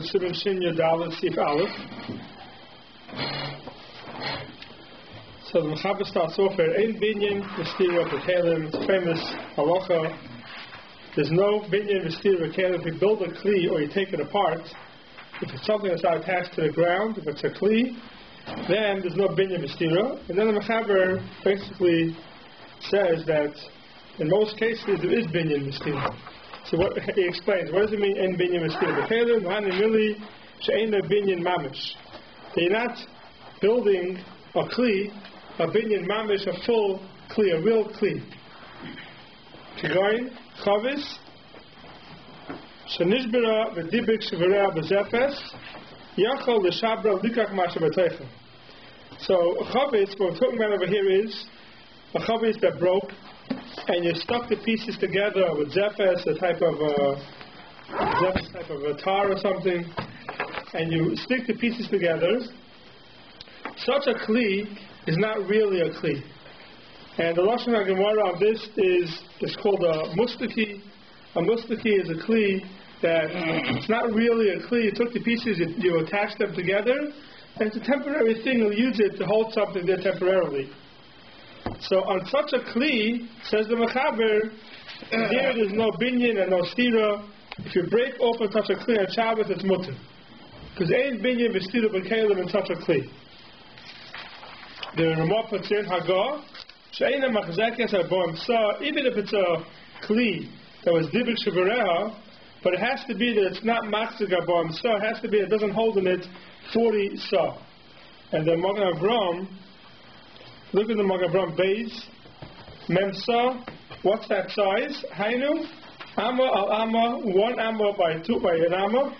with Siman Shin Yadalit Seif Aleph. So the Mechaber starts off here, Ein Binyan V'Stira B'Kelim. It's a famous halacha. There's no Binyan V'Stira B'Kelim. If you build a kli or you take it apart, if it's something that's not attached to the ground, if it's a kli, then there's no Binyan V'Stira. And then the Mechaber basically says that in most cases there is Binyan V'Stira. So what he explains, what does it mean Ein Binyan V'Stira B'Kelim? V'hanim really she'ein Binyan Mamish. You're not building a kli, a binyan mamish, a full kli, a real kli. Kigoyin, chavis, shenishbera v'dibik sheverea b'zefes, yachol l'shabra likach masha b'teicha. So a chavis, what we're talking about over here is a chavis that broke, and you stuck the pieces together with zefes, a type of a tar or something, and you stick the pieces together. Such a kli is not really a kli. And the Lashon HaGemara on this is called a mustaki. A mustaki is a kli that it's not really a kli. You took the pieces, you attach them together, and it's a temporary thing. You'll use it to hold something there temporarily. So on such a kli, says the Mechaber, there's no binyan and no stira. If you break open such a kli on Shabbos, it's mutter. Because ain't binyan v'stira b'kelim in such a kli. The Ramah puts in Hagah, she'eina machzekes ha'boim sa, even if it's a kli that was dibik shevereha, but it has to be that it's not machzek ha'boim sa, it has to be it doesn't hold in it 40 sa. And the Magen Avram, look at the Magen Avram Beis, Mem sa, what's that size? Hainu, Amma al Amma, 1 Amma by an Amma,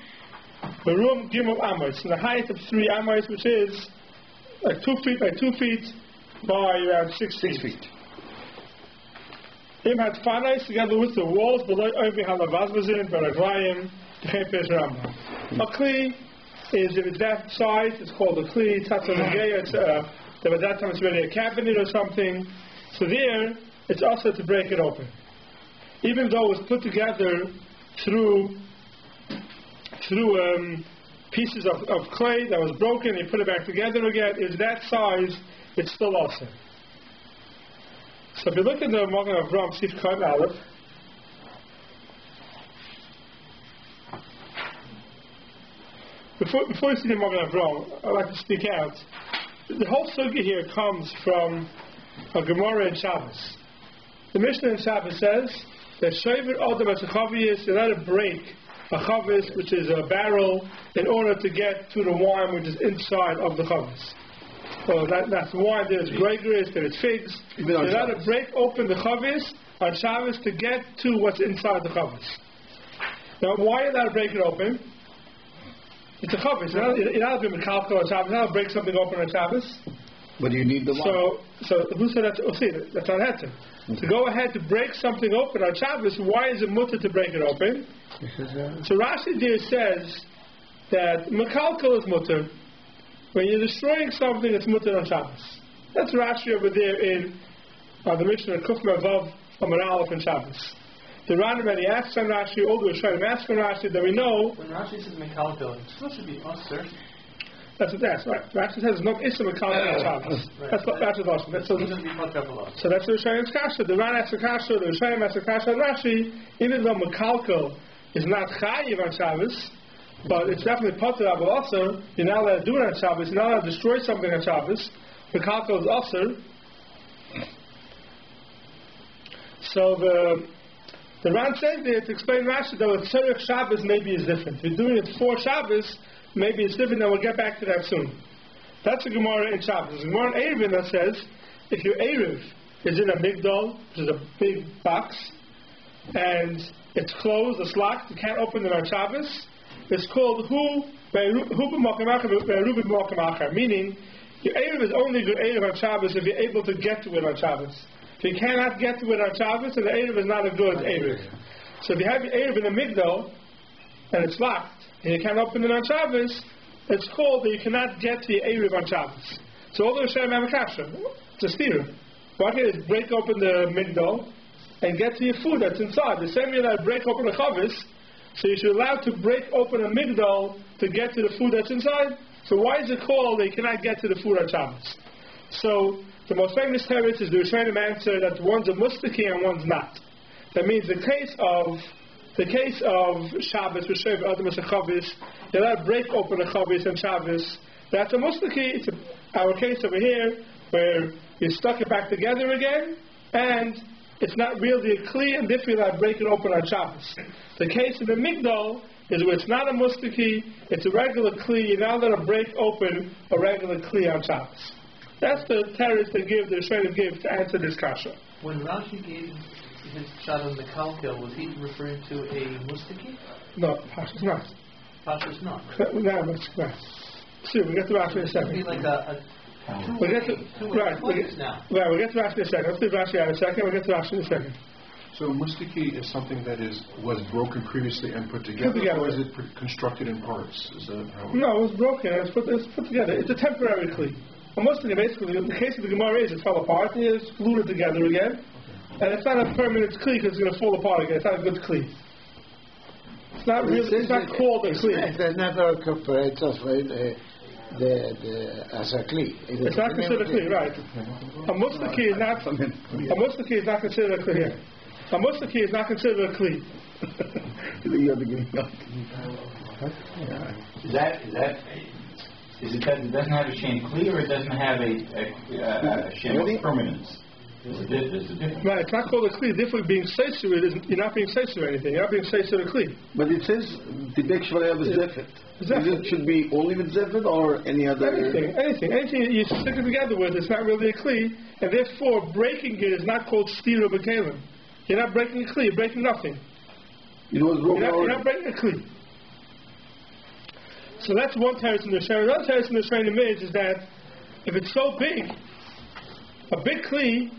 the room Gimel Ammos, in the height of 3 Ammos, which is like 2 feet by 2 feet by around 6 feet. Im had fanais together with the walls below Ovi Halavazvazin, Baraglayim, Techepes Rambam. A kli is, if it's that size, it's called a kli, Tatzanageya, it's at that time it's really a cabinet or something. So there, it's also to break it open. Even though it was put together through pieces of clay that was broken, you put it back together again, is that size, it's still awesome. So if you look at the Magen Avram, Seif Khan Aleph, before you see the Magen Avram, I'd like to speak out. The whole sugya here comes from a Gemara in Shabbos. The Mishnah in Shabbos says that Shever Adam as a Chavis, you let it break a chavis, which is a barrel, in order to get to the wine which is inside of the chavis. So that's wine, there's grapes, there's figs. You let it break open the chavis on Shabbos to get to what's inside the chavis. Now, why you let it break it open? It's a chavis. You're not a mekalko on Shabbos. You're not break something open on Shabbos. But do you need the wine? So who said that? That's not heter. To go ahead to break something open on Shabbos, why is it mutter to break it open? So Rashi there says that mekalko is mutter. When you're destroying something, it's mutter on Shabbos. That's Rashi over there in the Mishnah Kuf Mavav Amar Aleph in Shabbos. The Rambam, when he asks on Rashi, all the Rishonim ask on Rashi, that we know. When Rashi says mekalko, it's supposed to be usher. That's what that's right. Rashi says no issa mekalko on Shabbos. That's what Rashi's lashon. So that's the Rishonim kasha. The Ran asks the kasha. The Rishonim asks the kasha on Rashi. Even though mekalko is not chayiv on Shabbos, but it's definitely potter, but also you're not allowed to do it on Shabbos. You're not allowed to destroy something on Shabbos. Mekalko is usher. So the Ran says there to explain Rashi that with Tzorech Shabbos maybe is different. If you're doing it for Shabbos, maybe it's different, and we'll get back to that soon. That's a Gemara in Shabbos. The Gemara in Erev that says if your Erev is in a migdal, which is a big box, and it's closed, it's locked, you can't open it on Shabbos, it's called Hu B'Mokam, meaning your Erev is only good Erev on Shabbos if you're able to get to it on Shabbos. If you cannot get to it on Shabbos, then the Erev is not a good Erev. So if you have your Erev in the migdal, and it's locked, and you can't open it on Shabbos, it's called that you cannot get to your Erev on Shabbos. So all the Rishonim have a kasha. It's a steer. Why can't you break open the migdal and get to your food that's inside? The same way that I break open the chavis, So you should allow to break open a migdal to get to the food that's inside. So why is it called they cannot get to the food on Shabbos? So the most famous teretz is the Rishonim answer that one's a mustaki and one's not. That means the case of Shabbos, Rosh Hashanah, Adam Chavis, you're allowed to break open a Chavis on Shabbos. That's a mustaki. It's our case over here where you stuck it back together again, and it's not really a kli, and therefore you're allowed to break it open on Shabbos. The case of the migdal is where it's not a mustaki, it's a regular kli. You're not allowed to break open a regular kli on Shabbos. That's the teretz they give, the Rishonim give to answer this kasha. When Rashi gave his shot on the kalkel, was he referring to a mustaki? No, Pasha's not. Pasha's not. No, it's not. See, we'll get to Rashi in a second. It'd be like a We'll get to Rashi in a second. Let's leave Rashi out in a second. We'll get to Rashi in a second. So mustaki is something that was broken previously and put together, or is it constructed in parts? Is that how? No, it was broken and it's put together. It's a temporary kli. A mustaki, basically, in the case of the Gemara is it fell apart and it's glued it together again. And it's not a permanent kli because it's going to fall apart again. It's not a good kli. It's not really. It's not called a kli. It never incorporates as a kli. It's not considered a kli, right? A mustaki is not. A mustaki is not considered a kli here. A mustaki is not considered a kli. Is it that it doesn't have a shem kli, or it doesn't have a shem of permanence? There's a difference. Right, it's not called a kli. Therefore, being seisu, you're not being seisu or anything. You're not being seisu a kli. But it says the Shvaraya was zefet. It should be only with zefet or any other? Anything you stick it together with, it's not really a kli, and therefore breaking it is not called stira b'kelim. You're not breaking a kli. You're breaking nothing. You're not breaking a kli. So that's one teretz in the Rishonim. Another teretz in the Rishonim is that if it's so big, a big kli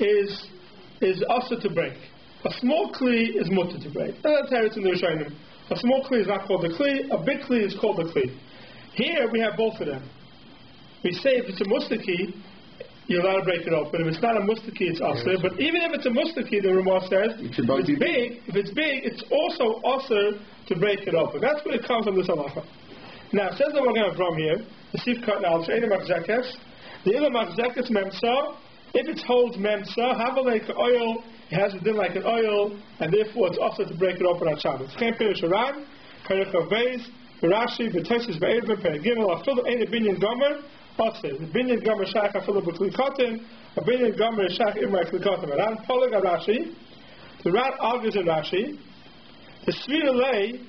is also to break. A small kli is mutter to break. Another teretz in the Rishonim. A small kli is not called a kli. A big kli is called a kli. Here we have both of them. We say if it's a mustaki, you're allowed to break it open. If it's not a mustaki, it's asr. But even if it's a mustaki, the Ramah says, if it's big, it's also asr to break it open. That's where it comes from this halacha. Now, it says the Magen Avram here, the Sief cut now, the Ilam Machzekes, the Ilam Machzekes Memsa, if it holds Memsa, have like an oil, it has a din like an oil, and therefore it's also to break it open on Shabbos. Can't finish Aran, Karech Avbeis, Rashi, B'Tesis B'Eivim, Perigimel, Afilu, Ein a Binyan Gomer, Otse, the Binyan Gomer Shaykh Afilu B'Kli Kotin, a Binyan Gomer Shaykh Imra Kli Kotin, Aran, Polig Rashi, the Ran argues in Rashi, the Svira Lei,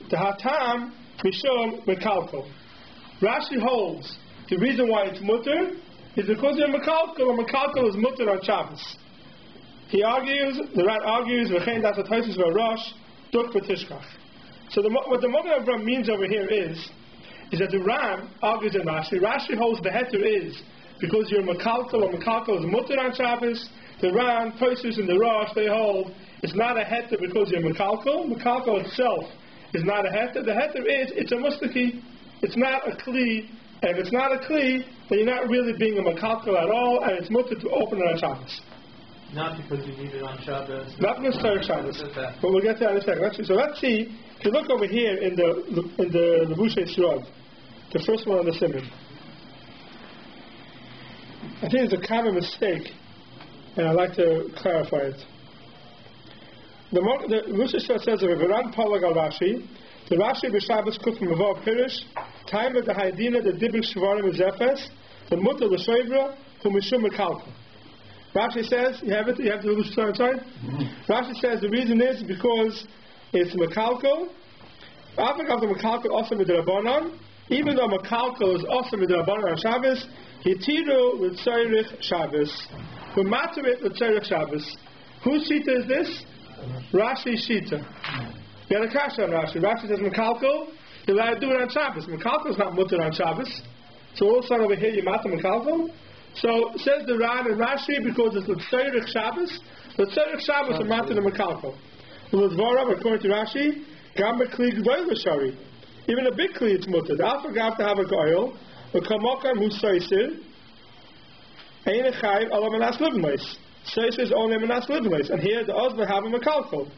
the Hatam, Mishum Mekalko. Rashi holds the reason why it's mutter is because you're Mekalko, and Mekalko is mutter on Shabbos. He argues, the Ran argues, V'chein das ha-toisus v'rosh, duk v'tishkach. So what the Magen Avram means over here is that the Ran argues in Rashi. Rashi holds the heter is because you're Mekalko, and Mekalko is mutter on Shabbos. The Ran, toisus, and the rosh, they hold it's not a heter because you're Mekalko. Mekalko itself is not a heter. The heter is, it's a mustaki. It's not a kli. And if it's not a kli, then you're not really being a mekalkel at all, and it's mutter to open it on Shabbos. Not because you need it on Shabbos. Not necessarily Shabbos. But we'll get to that in a second. So let's see. If you look over here in the Levushay Shrod, the first one on the Siman, I think it's a common mistake, and I'd like to clarify it. The Levushay Shrod says, "V'ran Polag al Rashi." The Rashi b'Shabbos Kufim Mavor Pirish, time of the Haidina, the Dibrik Shvarim is Zefes, the Mutter the Shoivra, who Mishum Mekalko. Rashi says, you have the Levushay Shrod inside? Rashi says the reason is because it's Mekalko. After the Mekalko also with the Rabbanon, even though Mekalko is also with the Rabbanon on Shabbos, Hitiru with Tzairich Shabbos. We matter it with Tzairich Shabbos. Whose Shita is this? Rashi's Shita. You had a kasha on Rashi. Rashi says Mekalko, you're allowed to do it on Shabbos. Mekalko is not mutter on Shabbos. So all of a sudden over here you matter Mekalko. So says the Ran and Rashi because it's the Tzairich Shabbos. The Tzairich Shabbos are matter the Mekalko. L'dvarav, according to Rashi, Gam Bekli G'voy L'shari. Even a big kli it's mutter. The Alpha got to have a goyel. The Kamokam who Seisir. Ein Echayv Ala Manas Livmois. Seisir is only Manas Livmois. And here the Ozma have a Mekalko.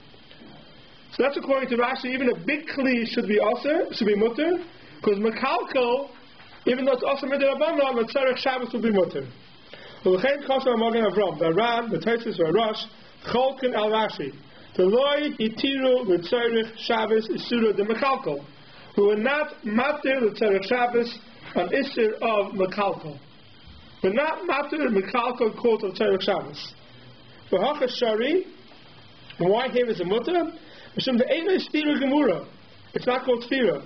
So that's according to Rashi. Even a big kli should be mutter, because mekalkel, even though it's also midrabanan, the tzarech Shabbos will be mutter. V'chein kosher Magen Avram, the Ran, the Tosfos, the Rosh, cholken al Rashi. The loy itiru the tzarech Shabbos isura de mekalkel, who will not matter the tzarech Shabbos on isur of mekalkel. We're not matter mekalkel called the tzarech Shabbos. V'hachas shari, why here is a mutter? It's not called sphira.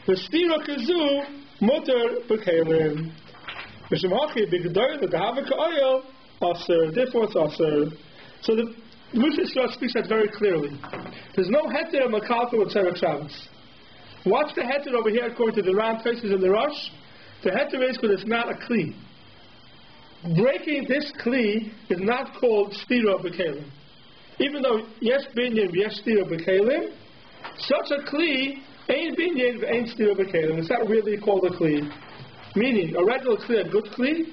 The sphira kazu mutter b'kelim. Therefore it's aser. So the Mishnah speaks that very clearly. There's no heter of mekalkel with tzarech Shabbos. What's the heter over here according to the Ran, Tosfos, and the Rosh? The heter is because it's not a kli. Breaking this kli is not called sphira b'kelim. Even though yes binyan yes stira b'kelim, such a kli ain't binyan ain't stira b'kelim. It's not really called a kli. Meaning a regular kli, a good kli,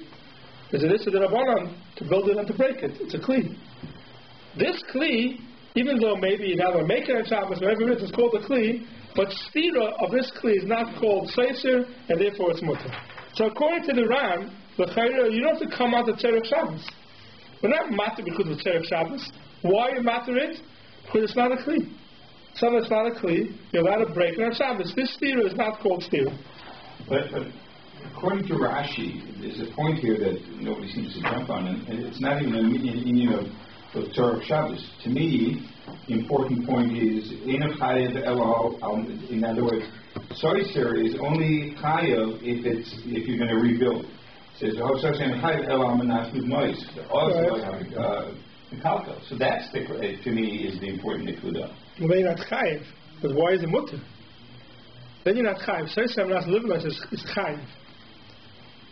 is an issur d'Rabbanan to build it and to break it. It's a kli. This kli, even though maybe you never make it on Shabbos, whatever it is, it's called a kli, but stira of this kli is not called seiser, and therefore it's mutter. So according to the Ran, you don't have to come out of tzarech Shabbos. We're not matter because of tzarech Shabbos. Why you matter it? Because it's not a kli. So it's not a kli, you're allowed to break it on Shabbos. This stira is not called stira. But according to Rashi, there's a point here that nobody seems to jump on, and it's not even a meaning of tzarech Shabbos. To me, the important point is Einav Chayav Elo. In other words, Soiser is only Chayav if you're going to rebuild. It says Soiser Chayav Elo Menas with noise. So that's to me is the important nekuda. Well, then you're not chayiv, but why is it mutter? Then you're not chayiv. Soiser Menas living is chayiv.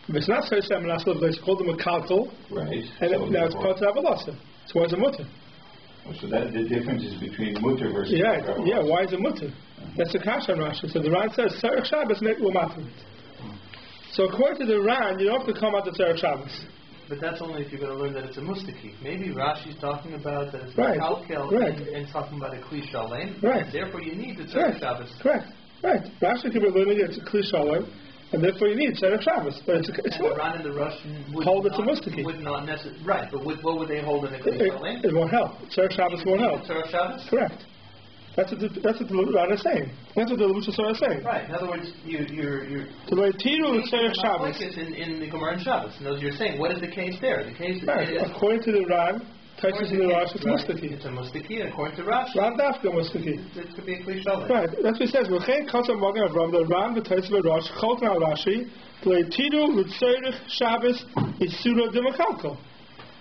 If it's not Soiser Menas living, it's called the mekalkel. Right. And so now it's called avalasa. So why is it mutter? So that the difference is between mutter versus why is it mutter? That's the kasha on Rashi. So the Ran says tzarech Shabbos will matter it. So according to the Ran, you don't have to come out to tzarech Shabbos. But that's only if you're going to learn that it's a mustaki. Maybe Rashi's talking about that it's a kalkel and talking about a kli shalem. Right. And therefore you need the tzarech Shabbos. Correct. Right. Rashi could be learning it's a kli shalem, and therefore you need tzarech Shabbos. But it's the Ran and the Rosh hold it's a mustaki. Would not necessarily. Right. But what would they hold in a kli shalem? It won't help. Tzarech Shabbos won't help. Tzarech Shabbos? Correct. That's what the Ran is saying. That's what the Lucha is saying. Right. In other words, you're the way Tiru is tzarech Shabbos in the Gemara and Shabbos. In other words, you're saying what is the case there? The case is according to the Ran, Tosfos and the Rosh, it's mustaki. It's a mustaki, and according to Rashi, Ran dafka mustaki. It could be a kli shalem. Right. That's what he says. V'chein kosher Magen Avram, the Ran, the Tosfos, the Rosh, cholken al Rashi, the way Tiru with tzarech Shabbos isura de mekalkel.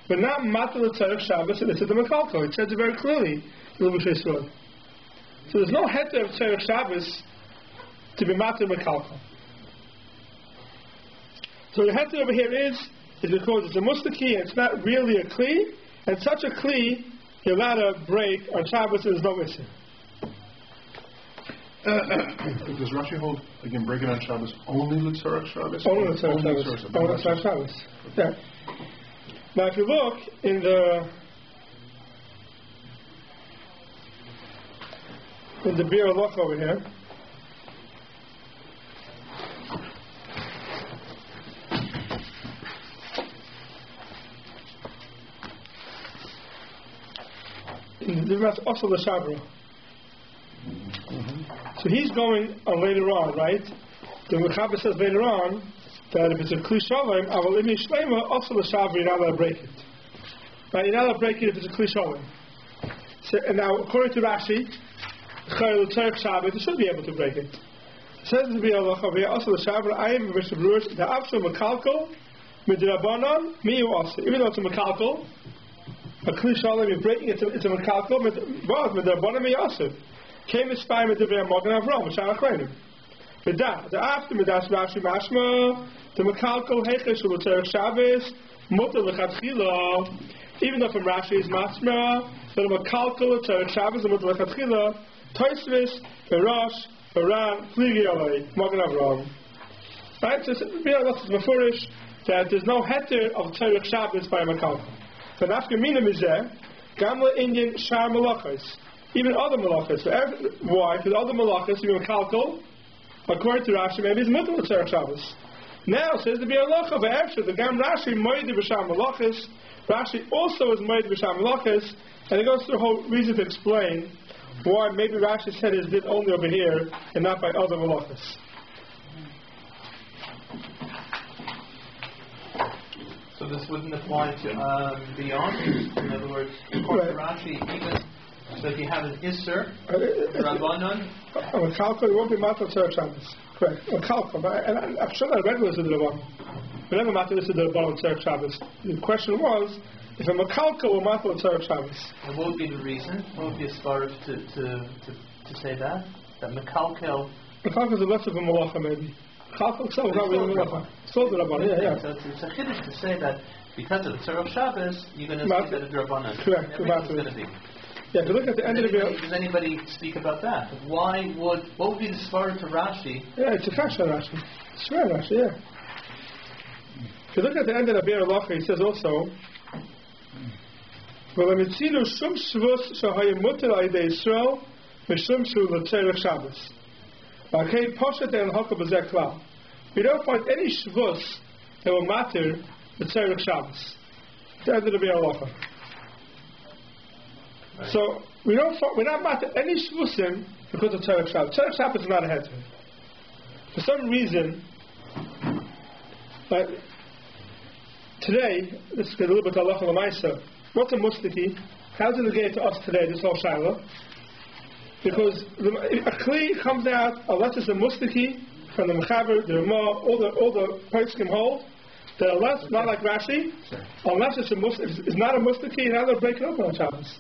But not matter the tzarech Shabbos and it's a de mekalkel. It says it very clearly. The Lucha. So there's no heter of tzarech Shabbos to be matter mekalkel. So the heter over here is because it's a mustaki and it's not really a kli, and such a kli you're allowed to break on Shabbos and there's no issue. Does Rashi hold again breaking on Shabbos only l'tzarech Shabbos? Only l'tzarech Shabbos. Only l'tzarech Shabbos. Yeah. Now if you look in the Bir Loch over here, that's also the Shabra. So he's going on later on, right? The Mechaber says later on that if it's a Kli Shalom, Aval Imi Shlema, also the Shabra, you're not allowed to break it. Right? You're not allowed to break it if it's a Kli Shalom. So, and now, according to Rashi, Chayil Tzarech Shabbos, you should be able to break it. Says the Bialach over here, also the Shabra, I am Mr. Brewers, the Abshal Mekalkel, Midrabanan, Miyu also. Even though it's a Mekalkel, a Kli Shalom, you're breaking it, it's a Mekalkel, Midrabanan, Miyu also. Came a spy with the Magen Avram, Shana Chayim. With that, the after Midas Rashi Mashma, the Mekalkel, Hechesh, Tzarech Shabbos, Mutter Lechatchila, even though from Rashi is Mashma, the Mekalkel, Tzarech Shabbos, the Mutter Lechatchila, Tosfos, Rosh, Ran, Pligi Alei, Magen Avram. Right? So it's Mefurish that there's no heter of Tzarech Shabbos by a Mekalkel. But after Mina Mizeh, Gamla Indian Shar Malachos. even other malachas. So why? Because other malachas, even kalkol, according to Rashi, maybe it's mutal tzarech Shabbos. Now says the bi'alacha ve'efsher the gam Rashi moed b'sham malachas. Rashi also is moed b'sham malachas, and it goes through a whole reason to explain why maybe Rashi said it did only over here and not by other malachas. So this wouldn't apply to beyond. In other words, according to Rashi, even so, if you have an isser, rabbanon, on a kalkol, it won't be matal tzarech Shabbos. Correct. On kalkol, and I'm sure that I read this in the rabbanon. But never matal this in the rabbanon tzarech Shabbos. The question was, if I'm a kalkol or matal tzarech Shabbos. And what would be the reason? What would be a svarah to say that? That mekalkel. Mekalkel is the less of a malacha, maybe. Kalkol itself is not really a malacha. Still the rabbanon, yeah. So it's a chiddush to say that because of the tzarech Shabbos, you're going to see that it's rabbanon. Correct. Everything's going to be. Yeah, if you look at the end of the bill. Does anybody speak about that? What would be the svarah to Rashi? Yeah, it's a kasha Rashi. It's right Rashi, yeah. If you look at the end of the bill halacha, he says also, "V'lemitzilu shum shvus shahayim muter alidei Yisrael mishum shu l'tzarech Shabbos." Okay, poshet and halacha b'zeh klal. We don't find any shvus that will matter l'tzarech Shabbos. The end of the bill halacha. Right. So we're not matter any shvusim because of tzarech Shabbos. Tzarech Shabbos is not a heter. For some reason, but today, let's get a little bit halacha l'maisa. What's a mustiki? How does it get to us today? This whole shiloh, because a kli comes out unless it's a mustiki from the mechaber, the Ramah, all the poskim hold. That unless not like Rashi, unless it's not a mustiki, now they'll break it open on Shabbos.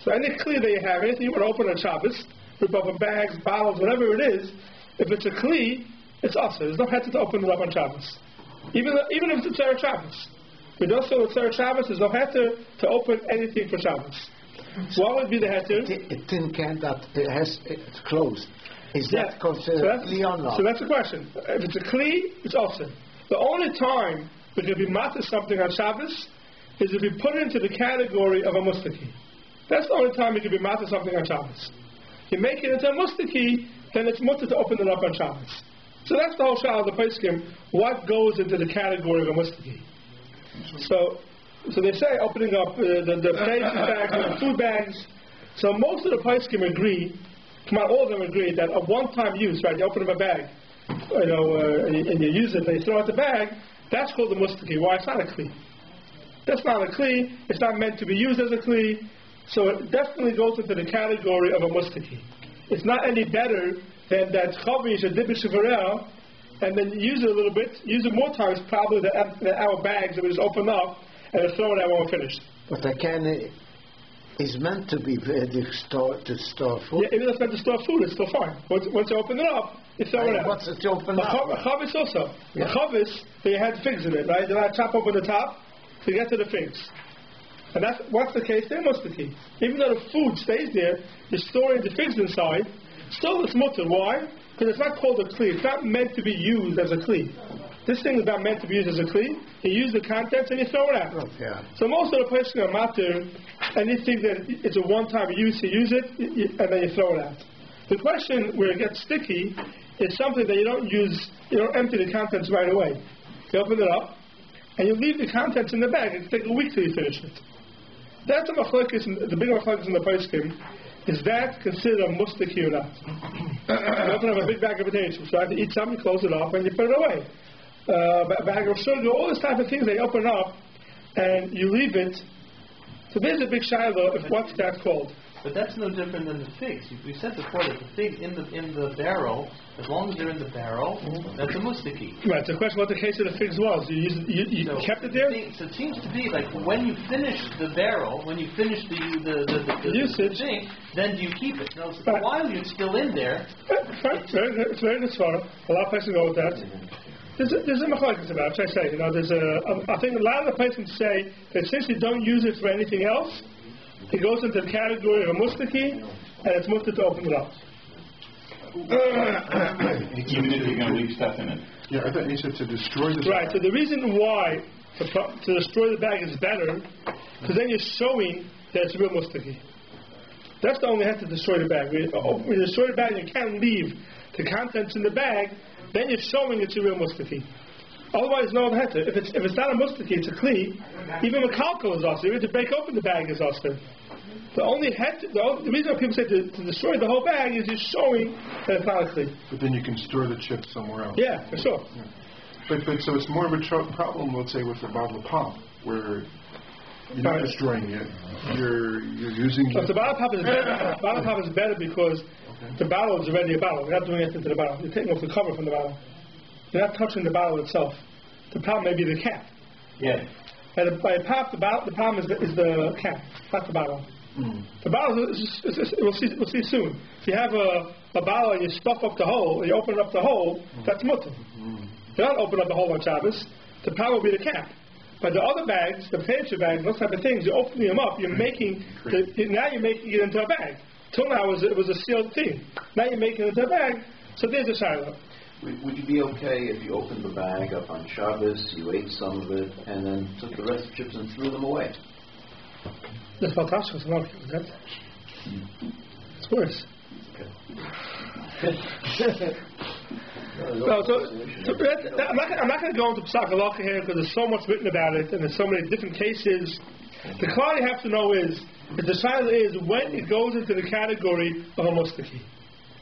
So any kli that you have, anything you want to open on Shabbos, rip open bags, bottles, whatever it is, if it's a kli, it's us. There's no heter to open it up on Shabbos. Even if it's a tzarech Shabbos. We don't say with tzarech Shabbos, there's no heter to open anything for Shabbos. So what would be the heter? A tin can that it's closed. Is that considered kli or not? So that's the question. If it's a kli, it's awesome. The only time we can be matter something on Shabbos is if we put it into the category of a mustaki. That's the only time we can be matter something on Shabbos. If you make it into a mustaki, then it's mutter to open it up on Shabbos. So that's the whole shah of the poskim. What goes into the category of a mustaki? So they say opening up the plates bags and the food bags. So most of the poskim agree, all of them agree that a one-time use, right? You open up a bag, and you use it, and you throw out the bag. That's called the mustaki. Why? It's not a kli. That's not a kli. It's not meant to be used as a kli. So it definitely goes into the category of a mustaki. It's not any better than that chavish or dibish shivarel, and then use it a little bit, use it more times probably than our bags that we just open up and throw it out when we're finished. But the can is meant to be to store food. Yeah, even if it's meant to store food, it's still fine. Once you open it up, you throw it out. What's it to open up? A chavis also. Yeah. A chavis, they had figs in it, right? Then I chop open the top to get to the figs. And what's the case there? Mustaki. Even though the food stays there, you're storing the figs inside, still it's mutter. Why? Because it's not called a kli. It's not meant to be used as a kli. This thing is not meant to be used as a kli. You use the contents and you throw it out. Oh, yeah. So most of the places are matter, and you think that it's a one-time use, you use it, and then you throw it out. The question where it gets sticky is something that you don't use, you don't empty the contents right away. You open it up, and you leave the contents in the bag. It takes a week till you finish it. That's the big machlokes in the poskim. Is that considered a mustaki or not? You open up a big bag of potatoes, so I have to eat something, close it up, and you put it away. A bag of sugar, all this type of things they open up, and you leave it. So there's a big shiloh of what's that called. But that's no different than the figs. We said before that the fig in the barrel, as long as they're in the barrel, that's a mustaki. Right. So the question what the case of the figs was. You kept it there? So it seems to be like when you finish the barrel, when you finish the usage, thing, then do you keep it? No, so right. While it's still in there. It's very good svara. A lot of places go with that. There's a machlokes about it. I say, I think a lot of the places say that since you don't use it for anything else, it goes into the category of a mustaki, and it's musta to open it up. Even if you're going to leave stuff in it. Yeah, I thought you said to destroy the right, so the reason why to destroy the bag is better, because then you're showing that it's real mustaki. That's the only head to destroy the bag. When you destroy the bag and you can't leave the contents in the bag, then you're showing it's a real mustaki. Otherwise, no other heter. If it's not a mustaki, it's a kli. Even a kalko is also. Even to break open the bag is also. The reason why people say to destroy the whole bag is you're showing that it's not a kli. But then you can store the chips somewhere else. Yeah, for sure. Yeah. But so it's more of a problem, let's say, with the bottle of pop, where you're not destroying it. You're using. But the bottle of pop is better. Bottle of pop is better because the bottle is already a bottle. You're not doing anything to the bottle. You're taking off the cover from the bottle. You're not touching the bottle itself. The problem may be the cap. Yeah. And by pop, the problem is the cap, not the bottle. The bottle we'll see soon. If you have a bottle and you stuff up the hole, and you open up the hole, that's mutter. You don't open up the hole on Shabbos. The problem will be the cap. But the other bags, the potato bags, those type of things, you're opening them up. You're making now you're making it into a bag. Till now it was a sealed thing. Now you're making it into a bag. So there's a shiloh. Would you be okay if you opened the bag up on Shabbos, you ate some of it, and then took the rest of the chips and threw them away? That's fantastic. I'm not okay with that. It's worse. Okay. I'm not going to go into Pesach Halacha here because there's so much written about it and there's so many different cases. The clear you have to know is that the shiloh is when it goes into the category of a mustaki.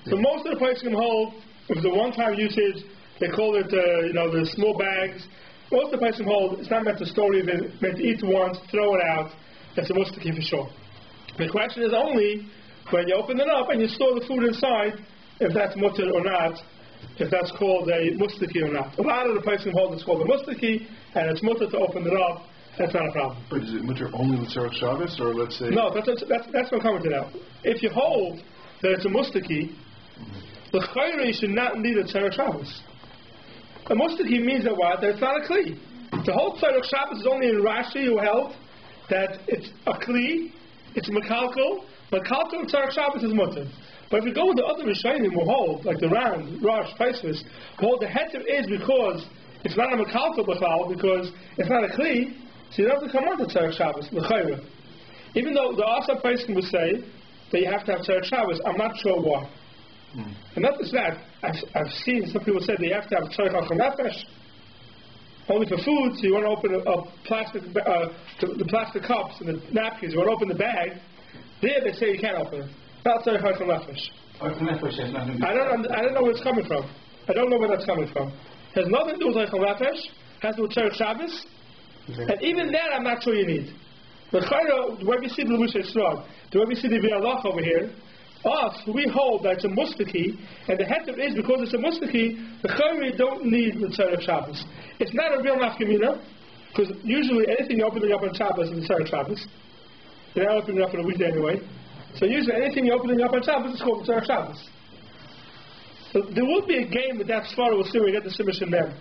So most of the places can hold. If it's a one-time usage, they call it, the small bags. Most of the places can hold. It's not meant to store even, meant to eat once, throw it out. That's a mustaki for sure. The question is only when you open it up and you store the food inside, if that's mutter or not, if that's called a mustaki or not. A lot of the places can hold it's called a mustaki, and it's mutter to open it up. That's not a problem. But is it mutter only l'tzarech Shabbos, or let's say? No, that's what I'm coming to now. If you hold that it's a mustaki, the chayre should not need a tzarech Shabbos. A mustaki means that what? That it's not a kli. The whole tzarech Shabbos is only in Rashi who held that it's a kli, it's mekalkal, but kalkal and tzarech Shabbos is mutter. But if you go with the other Rishonim who hold, like the Ran, Rosh, Taisvis, hold the heter is because it's not a mekalkal b'chal, because it's not a kli, so you don't have to come on to tzarech Shabbos, l'chayre. Even though the Asa Paiskin would say that you have to have tzarech Shabbos, I'm not sure why. And not just that, I've seen some people say that you have to have tzarech achar nefesh, only for food, so you want to open a plastic, the plastic cups and the napkins, you want to open the bag, there they say you can't open it. Not tzarech achar nefesh. I don't know where it's coming from. I don't know where that's coming from. It has nothing to do with achar nefesh, has to do with tzarech Shabbos, and even that I'm not sure you need. The way we see the Lush Yisrael, the way we see the V'alach over here, us, we hold that it's a mustaki, and the heter is because it's a mustaki, the chayre don't need the tzarech Shabbos. It's not a real nafkamina, because usually anything you're opening up on Shabbos is the tzarech Shabbos. You're not opening it up on a weekday anyway. So usually anything you're opening up on Shabbos is called the tzarech Shabbos. So there will be a game with that svara. We'll see when we get the Siman in there.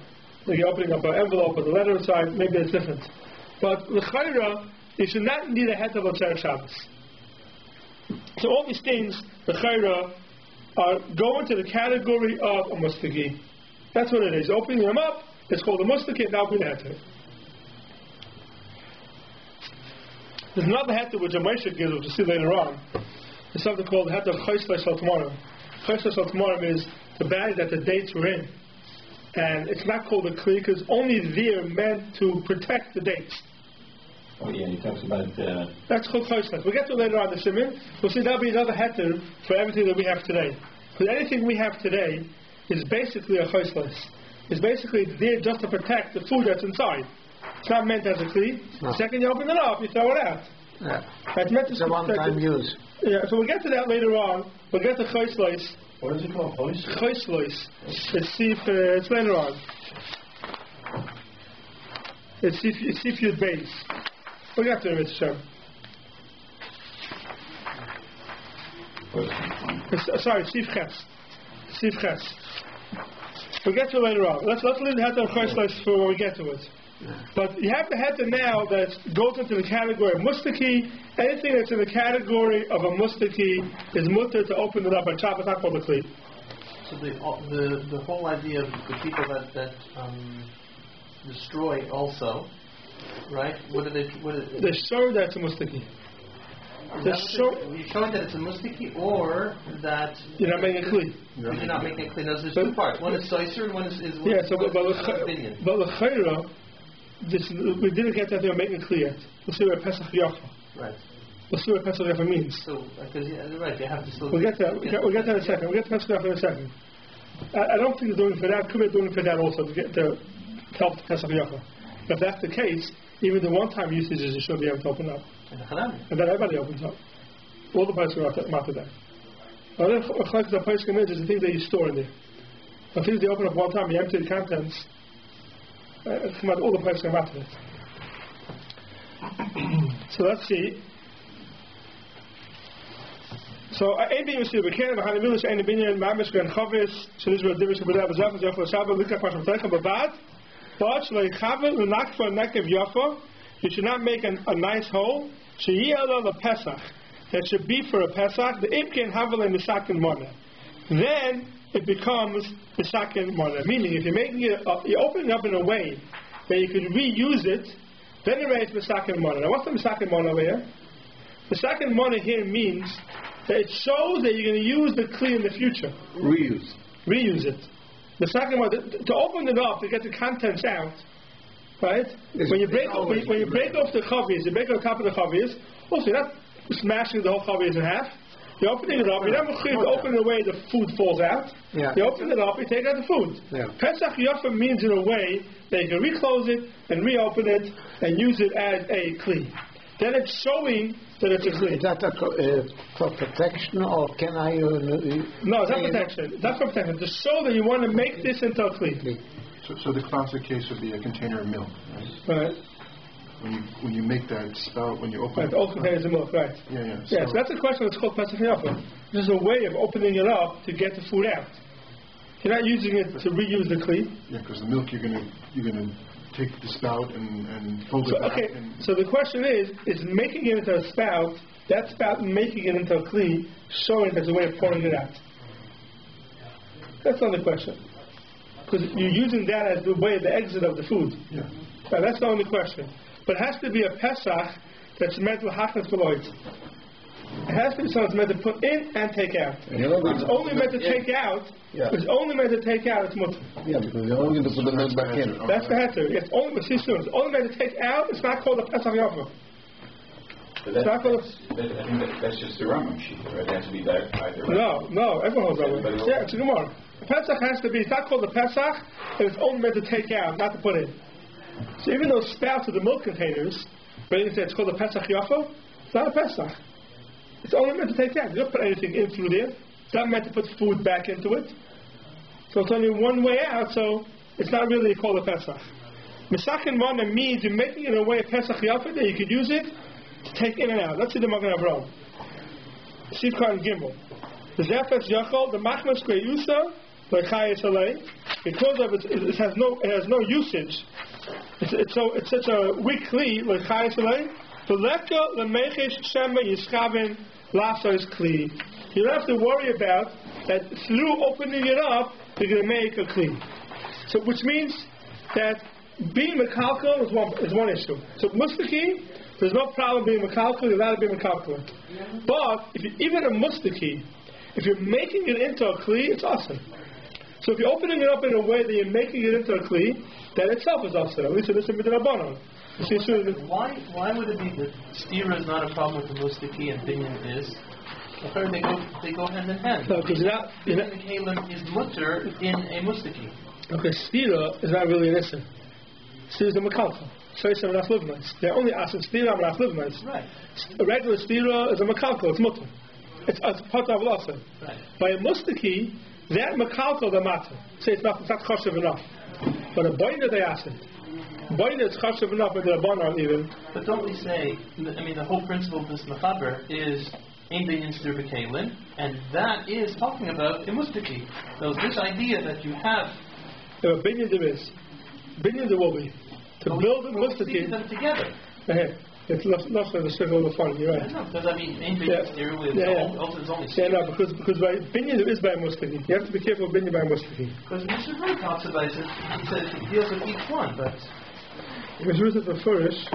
Like you're opening up an envelope with a letter inside, maybe it's different. But the chayre, you should not need a heter of tzarech Shabbos. So all these things, the chayra, are going to the category of a mustaki. That's what it is. Opening them up, it's called a mustaki, and now we heter. There's another heter which a Moshe gives, which we'll see later on. There's something called the heter of chayslei shel tamarim. Chayslei shel tamarim is the bag that the dates were in. And it's not called a kli, because only they're meant to protect the dates. Oh yeah, he talks about... That's called choishlech. We'll get to it later on the Siman. We'll see that'll be another heter for everything that we have today. Because anything we have today is basically a choishlech. It's basically there just to protect the food that's inside. It's not meant as a kli. No. The second you open it up, you throw it out. Yeah. It's meant to it's a one-time use. Yeah, so we'll get to that later on. We'll get to choishlech. What is it called? Choishlech. It's Seif, it's later on. It's Seif Yud Beis. We'll get to it, Mr. Sorry, Seif Ches. Seif Ches. We'll get to it later on. Let's leave the heter of choishlech for when we get to it. But you have the heter now that goes into the category of mustaki. Anything that's in the category of a mustaki is mutter to open it up on Shabbos, not called a kli. So the whole idea of the people that destroy also, right? What are they? They're sure that's a mustaki. You're showing that it's a mustiki, or that you're not making it clean. You're not making it clean. There's two parts. One is Seiser and one is opinion. But the Chayra, we didn't get that they were making it clear yet. We'll see what Pesach Yafa. Right. We'll see what Pesach Yafa means. So, because right, they have to still. We'll get that. We'll get that in a second. We'll get to Pesach Yafa in a second. I don't think they're doing it for that. Could be doing it for that also to help the Pesach Yafa. If that's the case, even the one-time usages should be able to open up. And then everybody opens up. All the places are after that. Now then, the place is the things that you store in there. The things they open up one time, you empty the contents, come out, all the places come after that. So let's see. So, ein bin yosir beken, v'han emilis ein binyan mamish gen chavis, shenizra divish b'dei b'zaf, v'zaf l'shabbat, l'kach masham teichem b'bad, but l'chavet l'nakfa nekev yafa, you should not make a nice hole, she'yeh the Pesach, that should be for a Pesach, the imken havel and misakin monah. Then it becomes misakin monah. Meaning, if you're making it, you're opening it up in a way that you can reuse it, then it raised misakin monah. Now, what's the misakin monah over here? Misakin monah here means that it shows that you're going to use the kli in the future. Reuse it. Misakin monah, to open it up, to get the contents out, right? When you break off the chaviz, you break off the top of the chaviz, also you're not smashing the whole chaviz in half. You're opening it up, you're not opening it away, the food falls out. Yeah. You open it up, you take out the food. Yeah. Pesach Yafa means in a way that you can reclose it and reopen it and use it as a kli. Then it's showing that it's a kli. Is that for protection, or can I... no, it's not protection. That's for protection. To show that you want to make this into a kli. So the classic case would be a container of milk, right? When you make that spout, when you open it. The old containers of milk, right? Yeah. So that's a question that's called Pesach Yafa. This is a way of opening it up to get the food out. You're not using it to reuse the kli. Yeah, because the milk you're gonna take the spout and fold it back. Okay, so the question is making it into a spout, that spout making it into a kli, showing there's a way of pouring it out. That's not the question. Because you're using that as the way, the exit of the food. Yeah. Now, that's the only question. But it has to be a Pesach that's meant to hachas beloit. It has to be something that's meant to put in and take out. It's only meant to take out. Yeah. It's only meant to take out. It's mutter. Yeah, because you're only going to put the milk back in. That's the heter. It's only. See soon. It's only meant to take out. It's not called a Pesach Yafa. I think that's just the Rambam sheet, right? It has to be back by the Rambam. No, everyone holds that way. Yeah, it's a Gemara. The Pesach has to be. It's not called a Pesach, and it's only meant to take out, not to put in. So even those spouts of the milk containers, it's called a Pesach Yafa, it's not a Pesach. It's only meant to take out. You don't put anything in through there. It's not meant to put food back into it. So it's only one way out, so it's not really called a Pesach. Misakin Mana means you're making it a way of Pesach Yafa that you could use it to take in and out. Let's see the Magen Avraham. Sivkar and Gimel. The Zefetz Yachol, the Machmas Kreyusa, because of it has no usage. It's such a weak kli like chayesale. The leka lemechish shema yischaven lasos kli. You don't have to worry about that through opening it up you're going to make a kli. So which means that being mekalkel is one issue. So mustaki, there's no problem being mekalkel. You're allowed to be mekalkel. But even a mustaki, if you're making it into a kli, it's awesome. So if you're opening it up in a way that you're making it into a kli, that itself is also. At least it is a midrabanan. Why would it be that stira is not a problem with the mustaki and binyan is? They go hand in hand. No, because binyan kalim is mutter in a mustaki. Okay, stira is not really an issue. Stira is a makalka. Seif and aflivnais. They're only asking stira and aflivnais. Right. A regular stira is a makalka. It's mutter. It's part of also. Right. By a mustaki, that makalka the matter. Say it's not chashiv enough. But a boiner they ask it. Boiner is chashiv enough with the rabbanon even. But don't we say? I mean, the whole principle of this mechaber is ein binyan stir b'keilin, and that is talking about a mustaki. So this idea that you have. Yeah, binyan there is. Binyan there will be. To build a mustaki. Them together. It's not so the circle of the fun. You're right. No, because I mean, ein binyan stir with only. Yeah, no, because by binyan there is by mustaki. You have to be careful of binyan by mustaki. Because Mr. Ruh talks about it. He says it deals with each one, but. Mr. Ruh says the first.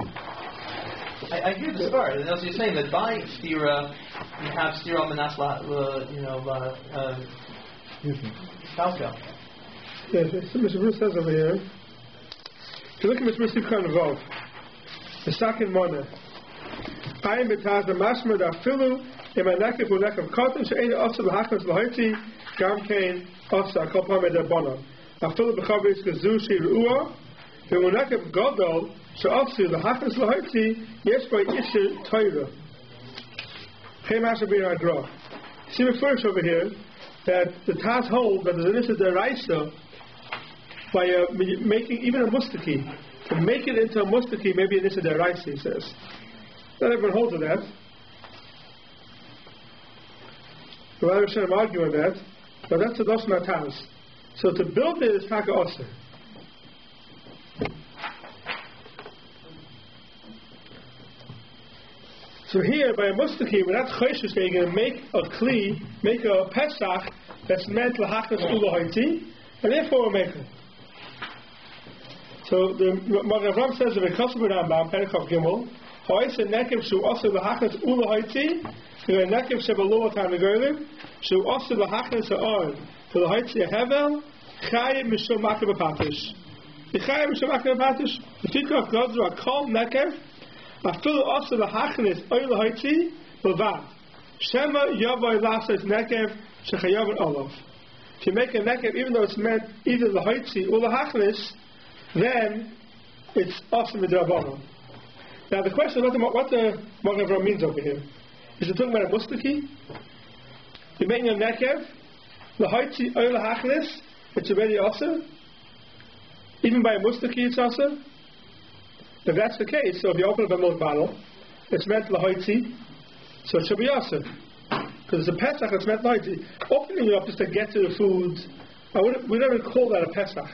I I hear the start, and as you're saying that by stira, you have stira manasla, Kalka. Yes, Mr. Bruce says over here. If you look at Mr. Bruce Sivkan Vov, the second one, I am betaz the mashma da filu in my neck of cotton, so ain't also the hackers lahiti, gam kain, also a couple of the bonum. I fill the bechavis kazushi ruah, the neck of godol, so also the hackers lahiti, yes, by Isher Torah. Hey, Master Bina Gra. See the first over here that the Taz holds that the Nissa Deraisa by making even a mustaki, to make it into a mustaki, maybe a Nissa Deraisa, he says. Not everyone holds to that. The Rabbi Shem argue on that, but that's a Doshna Taz. So to build it is Taka Osir. So here, by a mustaki, we're not choishes, you're going to make a kli, make a pesach that's meant lahachas ulahaiti, and therefore we're making. So the Magen Avraham says in the Kosovo Rambam, Perikov Gimel, Ha'isa nekev shu also lahachas ulahaiti, and nekev shebalu atam negolim, shu also lahachas ha'on, to lahaiti hevel, chayim mishum makav apatish. The chayim mishum makav apatish, the fikra of God's are called nekev, Afilu also the hachnis oil haiti bavad. Shema yavoy lasas nekev shechayav olav. If you make a nekev, even though it's meant either the haiti or the hachnis, then it's also midrabanan. Now the question is what the Magen Avraham means over here. Is it talking about a mustaki? You're making a nekev, the haiti oil hachnis, it's already also. Even by a mustaki, it's also. If that's the case, so if you open up a milk bottle, it's meant lahaiti, so it should be also. Because it's a Pesach, it's meant lahaiti. Opening it up just to get to the food, we don't even call that a Pesach.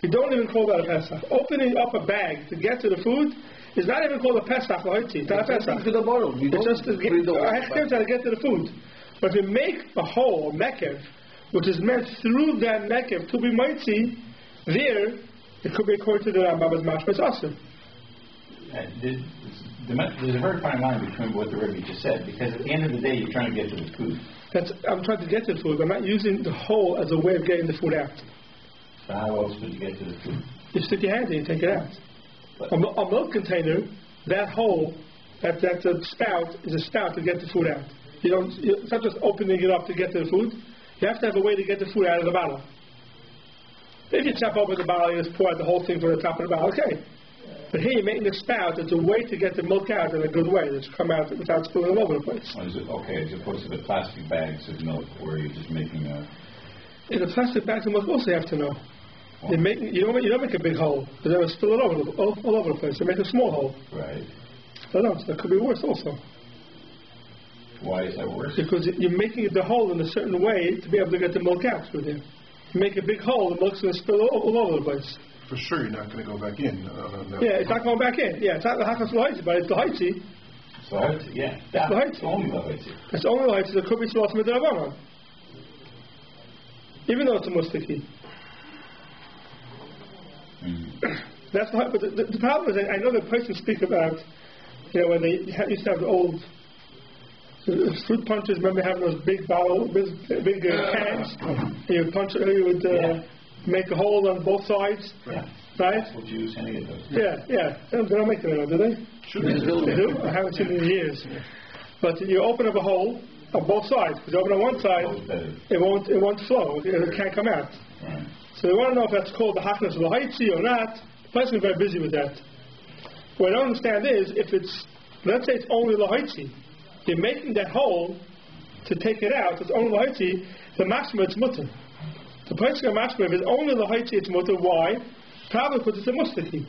We don't even call that a Pesach. Opening up a bag to get to the food is not even called a Pesach lahaiti. It's not a Pesach. It's just to get to the food. But if you make a hole, a nekev, which is meant through that nekev to be mighty, there, it could be according to the Rambam as mashma, it's awesome. There's a very fine line between what the Rebbe just said, because at the end of the day, you're trying to get to the food. I'm trying to get to the food, but I'm not using the hole as a way of getting the food out. So how else would you get to the food? You stick your hand in and take it out. A milk container, that hole, that's a spout, is a spout to get the food out. It's not just opening it up to get to the food. You have to have a way to get the food out of the bottle. If you chop open the bottle, you just pour out the whole thing from the top of the bottle, okay. But here you're making a spout, it's a way to get the milk out in a good way, that's come out without spilling all over the place. Oh, is it okay, as opposed to the plastic bags of milk where you're just making a... In the plastic bags of milk also you have to know. Oh. You don't make a big hole, because then it'll spill it all over the place. You make a small hole. Right. I don't know, so that could be worse also. Why is that worse? Because you're making the hole in a certain way to be able to get the milk out through there. You make a big hole, the milk's going to spill all over the place. For sure, you're not going to go back in. Yeah, it's not going back in. Yeah, it's not the hachas lahaiti, but it's the haiti. It's the haiti, yeah. That's only the haiti. It's only the haiti. So it could be slaughter midrabanan, even though it's a mustaki. That's the. But the problem is, I know that person speak about, when they used to have the old fruit punchers. Remember having those big bottles, big cans, and you would punch. You would. Make a hole on both sides, right? Would you use any of those? Yeah. They don't make them anymore, do they? Sure they do. I haven't seen it in years. But you open up a hole on both sides. Because you open on one side, it won't flow. It can't come out. Right. So they want to know if that's called the hachnas l'haitzi or not. The person is very busy with that. What I don't understand is if it's, let's say it's only l'haitzi, you're making that hole to take it out. It's only l'haitzi. The mashma it's mutter. The place of mashma, if it's only l'haitzi, it's mutter. Why? Probably because it's a mustaki.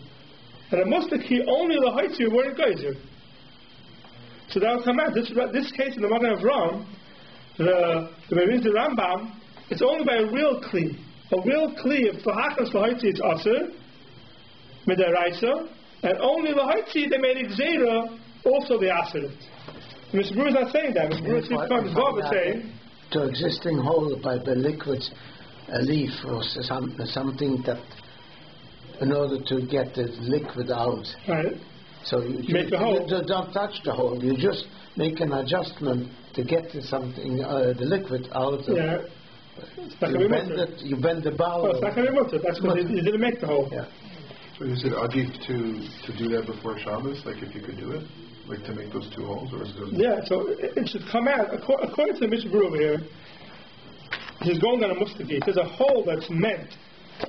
And a mustaki, only l'haitzi, you're wearing geyser. So that will come out. This case in the Magen Avraham, the Rambam, it's only by a real kli. A real kli, if l'hachas l'haitzi, it's aser, midaraisa, and only l'haitzi, they made gzeira, also they aser it. Mr. Brewer is not saying that. Mr. Brewer is saying, to existing hole by the liquids, a leaf or something that, in order to get the liquid out. Right. So you make the hole. You don't touch the hole. You just make an adjustment to get something, the liquid out. Yeah. You bend the bowl. Oh, it's not going to be mutter. That's because you didn't make the hole. Yeah. So is it adif to do that before Shabbos? Like if you could do it, like to make those 2 holes, or is it? Yeah. So it should come out according to the Mishnah Berurah over here. He's going on a mustaki. There's a hole that's meant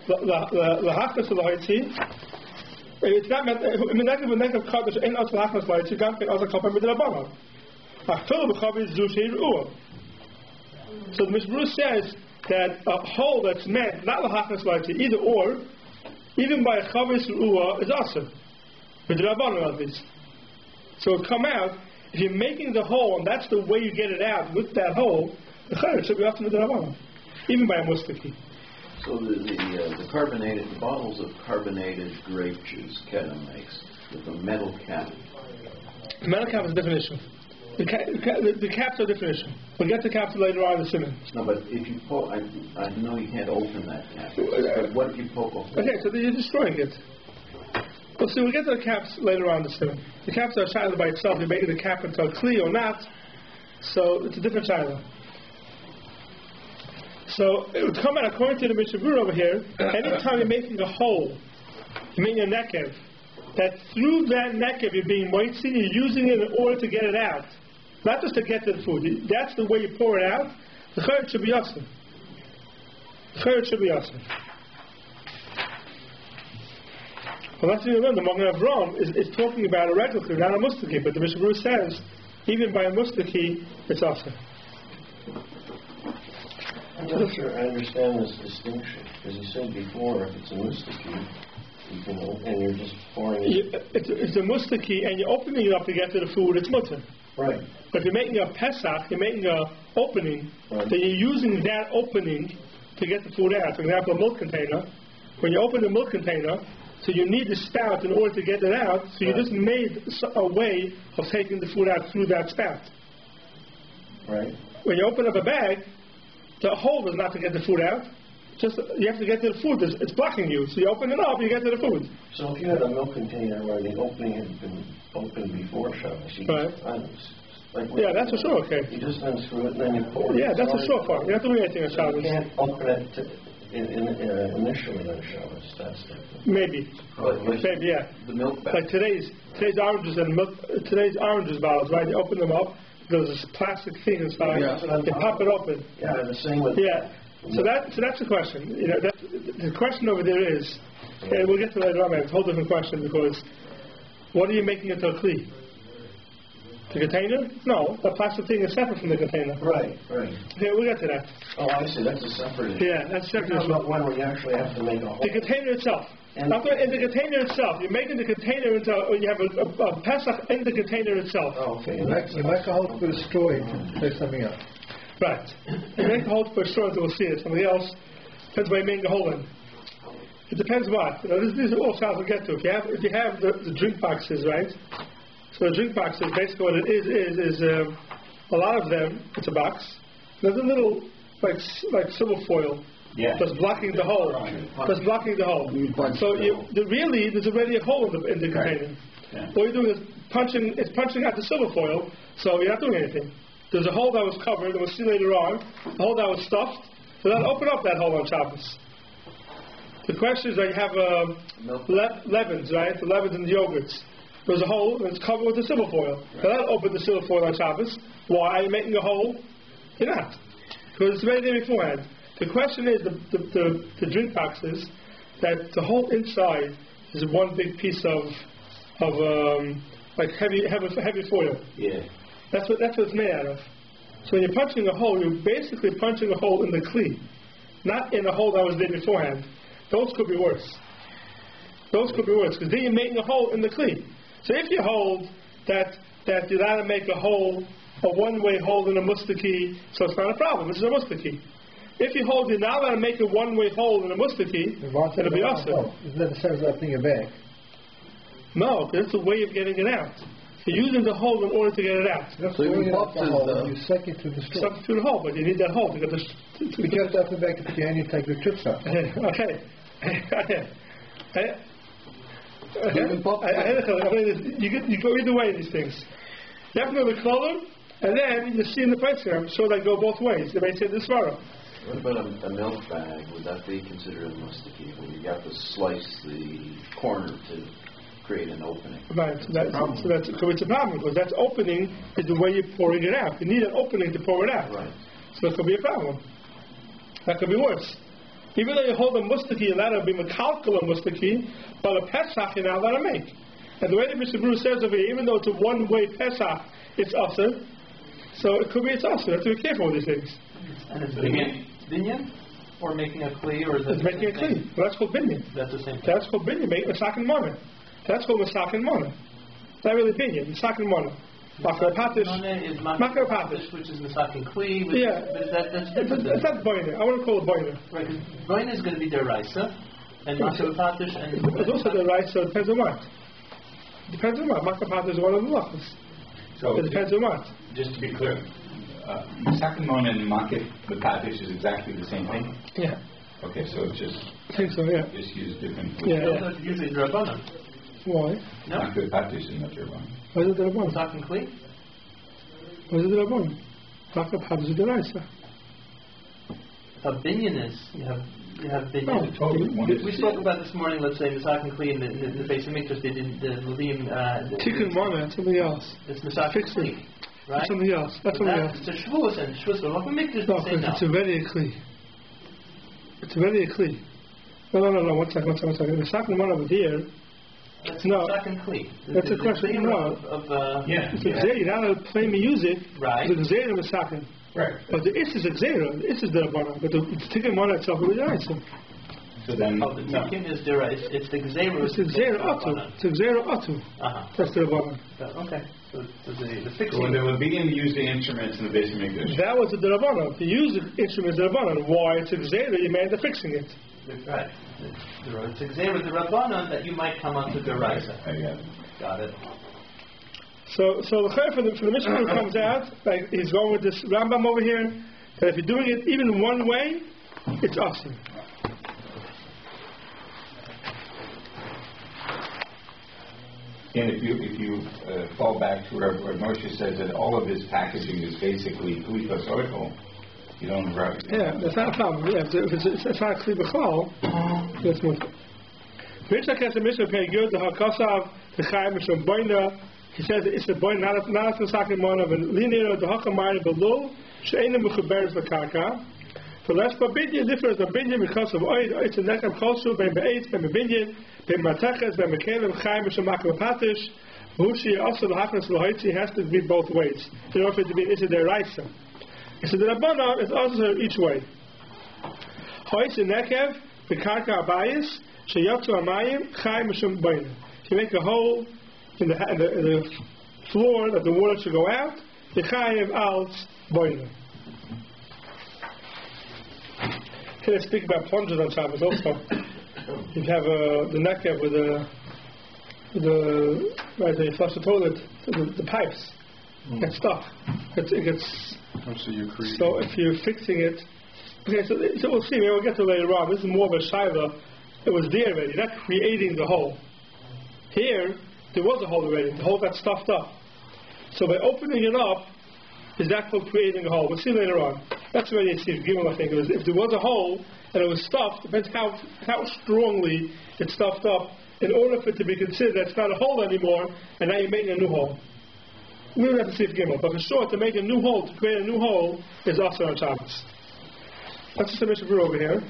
lahachas l'haytzi. It's not meant. I mean, that would make a kaddish in us lahachas l'haytzi. Gam ken as a kapam b'drabanan. Achtul b'chaviz zusheir uah. So the Mishnah Berurah says that a hole that's meant not lahachas l'haytzi, either or, even by a chaviz uah is asur b'drabanan at least. So it come out. If you're making the hole and that's the way you get it out with that hole, the chayyim should be after the drabanan, even by a mustaki. So the carbonated, the bottles of carbonated grape juice Kedem makes with a metal cap. The metal cap is a different issue. The caps are a different issue. We'll get the caps later on in the Siman. No, but if you poke, I know you can't open that cap. But what if you poke a hole? Okay, so then you're destroying it. Well, see, we'll get to the caps later on in the Siman. The caps are a shiloh by itself. You're making the cap into a kli or not. So it's a different shiloh. So it would come out according to the Mishnah Berurah over here. Anytime you're making a hole, you're making a nekev, that through that nekev you're being moitzi, you're using it in order to get it out, not just to get to the food. That's the way you pour it out. The chayot should be asur. The chayot should be asur. Well, that's what you learn. The Magen Avraham is talking about a regular kli, not a mustaki, but the Mishnah Berurah says even by a mustaki it's asur. I'm not sure I understand this distinction, because you said before if it's a mustaki, you can open, and you're just pouring it. It's a mustaki, and you're opening it up to get to the food, it's mutter. Right. But if you're making a pesach, you're making an opening, right. Then you're using that opening to get the food out. For example, a milk container. When you open the milk container, so you need the spout in order to get it out, so you just made a way of taking the food out through that spout. Right. When you open up a bag, the hole is not to get the food out. Just you have to get to the food. It's blocking you. So you open it up, you get to the food. So if you had a milk container where the opening had been opened before Shabbos, you right. Yeah, that's for sure. Okay. You just unscrew it and then you pour it. Yeah, that's for sure. You don't have to do anything on Shabbos. You can't open it initially on Shabbos. That's different. Maybe. Maybe, yeah. The milk bag. Like today's oranges and milk. Today's oranges bottles, right? You open them up. There's this plastic thing inside. Yeah, they pop it open. Yeah, the same with. Yeah. So that's the question. You know, the question over there is, and we'll get to that later on. It's a whole different question because, what are you making into a kli? The container? No, the plastic thing is separate from the container. Right. Okay, we'll get to that. Oh, I see. That's a separate. Yeah, that's separate. About when we actually have to make a hole. The container itself. In the container itself, you're making the container into. You have a pesach in the container itself. Oh, okay. You make a hole for the story to play something else. Right. You make a hole for sure until we'll see it. Somebody else depends what you make a hole in. It depends what. You know, these are all styles we'll get to. If you have the drink boxes, right? So the drink boxes, basically what it is a lot of them. It's a box. There's a little like silver foil. Yeah. That's blocking the hole. That's blocking the hole. So really, there's already a hole in the container. Yeah. All you're doing is punching out the silver foil, so you're not doing anything. There's a hole that was covered, and we'll see later on, a hole that was stuffed, so then open up that hole on Shabbos. The question is that you have leavens, right? The leavens and the yogurts. There's a hole, and it's covered with the silver foil. So then open the silver foil on Shabbos. Why are you making a hole? You're not. Because it's ready there beforehand. The question is, the drink boxes, that the whole inside is one big piece of like heavy foil. Yeah. That's what it's made out of. So when you're punching a hole, you're basically punching a hole in the kli, not in a hole that was there beforehand. Those could be worse. Because then you're making a hole in the kli. So if you hold that you're allowed to make a hole, a one-way hole in a mustaki, so it's not a problem. This is a mustaki. If you hold you're not allowed to make a one-way hole in a mustaki, it'll be awesome. Isn't that the same as opening a bag? No, because it's a way of getting it out. You're using the hole in order to get it out. So you pop the hole, you suck it to the straw. Suck it through the hole, but you need that hole to get the... You just open back at the end, you take the chips out. Okay. Even pop. You go either way in these things. You have to know the color, and then you see in the place here, I'm sure they go both ways. They may say this far. What about a milk bag? Would that be considered a mustaki? Where you have to slice the corner to create an opening? Right, so it's a problem, because that opening is the way you're pouring it out. You need an opening to pour it out. Right. So it could be a problem. That could be worse. Even though you hold a mustaki, you're allowed to be mekalkal a mustaki, but a pesach you're not allowed to make. And the way that Mr. Brewer says over here, even though it's a one-way pesach, it's usher. So it could be it's usher. You have to be careful with these things. And it's binyan? Or making a kli? Or is that it's making a kli. Well, that's called binyan. That's the same thing. That's called binyan. Make masak and mana. That's called masak and mana. Not really binyan. Masak and mana. Makar patish. Makar patish, which is masak and kli. Yeah. But that's different. It's not boiner. I want to call it boiner. Right. Because boiner is going to be deraisa, and makar patish and. It's also deraisa. It depends on what. Depends on what. Makar patish is one of the lachas. So it depends on what. Just to be clear, Sakamon and Makif, the patish is exactly the same thing? Yeah. Okay, so it's just... I think so, yeah. Just use different... Yeah. Usually Rabbanan. Why? No. Makif patish is not Rabbanan. Why is it Rabbanan? Talking clean? Why is it Rabbanan? Makif patish is the Raisa. A binyan is, you have binyan. We spoke about this morning, let's say, Masak Kli in the base of Mikdash, they did the Levim... Tikkun Mana, that's something else. It's Masak Kli, right? That's something else. That's something else. It's a Shavuos, and Shavuos, but Mikdash no, it's a very Kli. It's a very Kli. No, one second. The Masak Mana over here... That's no. Masak Kli. That's a question, no. It's a Gzeir, you're not allowed to play music. Right. It's a Gzeir and Masakin. Right. But the is a Gzeira, the is the Rabbanan, but the Tikkun Mana itself is the Raisa. So then... the Tikkun is the Raisa, it's the Gzeira. It's the Gzeira Atu. It's the Gzeira Atu. That's the Rabbanan. Okay. So the fixing... So when the Levium used the instruments in the base of Mikdash... That was the Rabbanan. To use the instruments the Rabbanan. Why? It's a Gzeira, you made the fixing it. Right. It's a Gzeira the Rabbanan that you might come onto the Raisa. Got it. So the Chayyim for the Mishnah comes out, like he's going with this Rambam over here, that if you're doing it even one way, it's awesome. And if you fall back to where Moshe says that all of his packaging is basically Kli plus oil, you don't write. Yeah, that's not a problem. Yeah, if it's not Kli b'chol, let's move. Mishnah has a Mishnah pay good the Hakasav the Chayyim Mishum Boina. He says it's a boy, not a Masak Mana, but linear the Hakamai below, Sheina Muchaberes Vakaka. For less Babinyan differs the Binyan because of oil, it's a Nekam Koshu, Ben Be'etz, Ben Binyan, Ben Mateches, Ben Mekalim, Chaim, Shamakal Patish, Hushi, also the Haknas Lohaitzi has to be both ways. In order for it to be Issa de Raisa. Issa de Rabbanan is also each way. Hoitzi Nekev, the Karka Abayis, Sheyotzu Amayim, Chaim, Shum Boina. You make a hole in the floor that the water should go out, the chayiv out boiler. Here they speak about plungers on Shabbos also. You have the neckcap with the right there you flush the toilet, the pipes get stuck. It gets. So if you're fixing it, okay. So we'll see. Maybe we'll get to it later on. This is more of a shayla. It was there already. You're not creating the hole. Here. There was a hole already. The hole got stuffed up. So by opening it up, is that called creating a hole? We'll see later on. That's where you see Gimel, I think. If there was a hole and it was stuffed, depends how strongly it's stuffed up. In order for it to be considered that's not a hole anymore, and now you're making a new hole. We don't have to see if Gimel, but for sure, to make a new hole, to create a new hole, is also on Shabbos. Let's just finish the brew over here.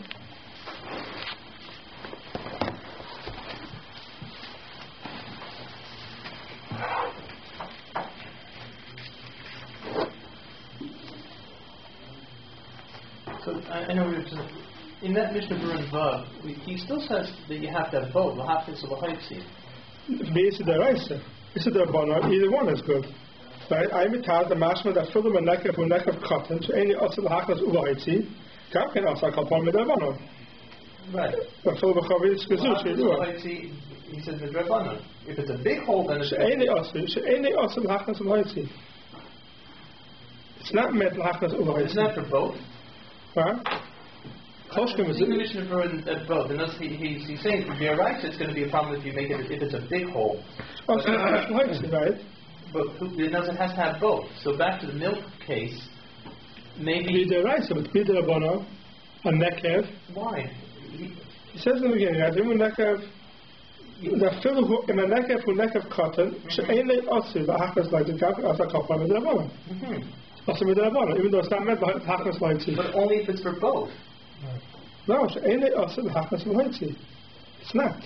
I know in that Mishnah Berurah Vav, he still says that you have to have both. L'hafis or l'haitzi. It's the Raisa. It's the Rabbanan. Either one is good. Right? I'm the mashma that filled them a neck of cotton. So any also l'hafis or l'haitzi. Kam can also call upon the Rabbanan. Right. But for the Chavi, it's Gezush. He said the Rabbanan. If it's a big hole, then it's any also l'hafis or l'haitzi. It's not meant l'hafis or l'haitzi. It's not for both. Huh? Choshkim is the Mishnah for both. And he's saying for Deraisa it's going to be a problem if you make it if it's a big hole. Oh, so right? But it has to have both. So back to the milk case, maybe Deraisa, but B'derabbanan, a nekev. Why? He says in the beginning, I think nekev. The fill in a nekev who nekev cotton, she'enei osir v'hachas like the gaf asa kapar B'derabbanan. Osir B'derabbanan, even though it's not meant by hachas like tzir. But only if it's for both. No, she'enei osir v'hachas like tzir. It's not.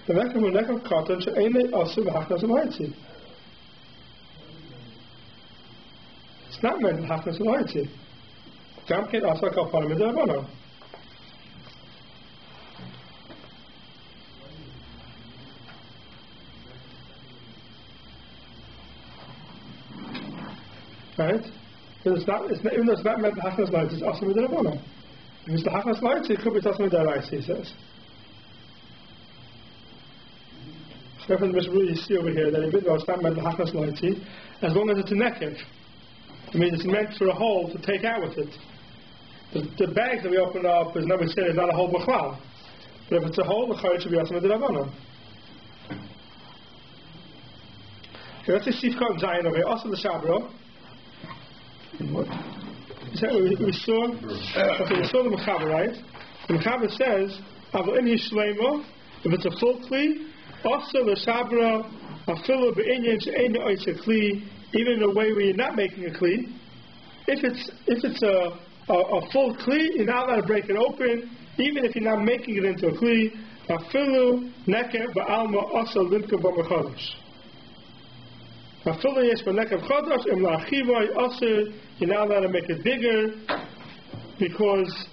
The nekev who nekev cotton, she'enei osir v'hachas like tzir. It's not meant by hachas like tzir. Gam ken asa kapar B'derabbanan. Right? Because even though it's not meant the hachnas lights, it's also with the Rabbanan. If it's the hachnas lights, it could be also with the rice, he says. So from the Mishnah you see over here that even though it's not meant the hachnas lights, as long as it's a nekev, I mean it's meant for a hole to take out with it. The bags that we open up, as nobody said, is not a hole b'chlal. But if it's a hole, the chayit should be also with the Rabbanan. Okay, let's see Seif and Zion over here. Also the Shabro. What? We saw the Mechaber, right? The Mechaber says, if it's a full kli, also the Shabra, afilu be'inyan she'ein oitze kli, even in a way where you're not making a kli. If it's a full kli, you're not allowed to break it open, even if you're not making it into a kli. Afilu nekev ba'alma also limka b'mechodesh. Afilu yesh b'nekev chodesh im la'achivai also. You're now allowed to make it bigger because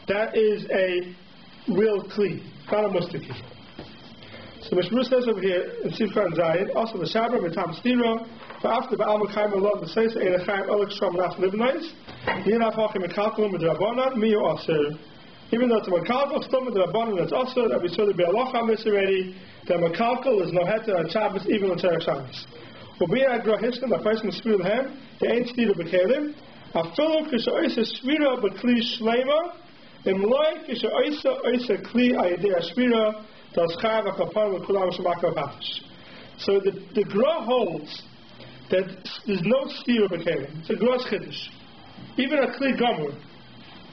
that is a real kli, not a mustaki. So Mishmur says over here in Seif and Zion, also the Shabbat, B'tam Stira, for after the Alma Chaim Allah, the Seif, Ein Chaim Olik Shom Naf Libnais, Yinaf Hachim Mekalkul M'Drabanan, Miyo Aser. Even though it's a Mekalkul, still M'Drabanan, it's Aser, that we saw the Be'alocha on this already, that Mekalkul is no heter on Shabbos, even on Terech Shabbos. Ubiyah Gra Hishkan, the first in the Spir Lehem, the Ein Stira B'Kelim, Afilu Kisha Oisa Shvira B'Kli Shlema, Imloi Kisha Oisa Kli Ayadei Shvira, so the Gra holds that there's no stira b'kelim. It's a Gra's chiddush. Even a kli gamur,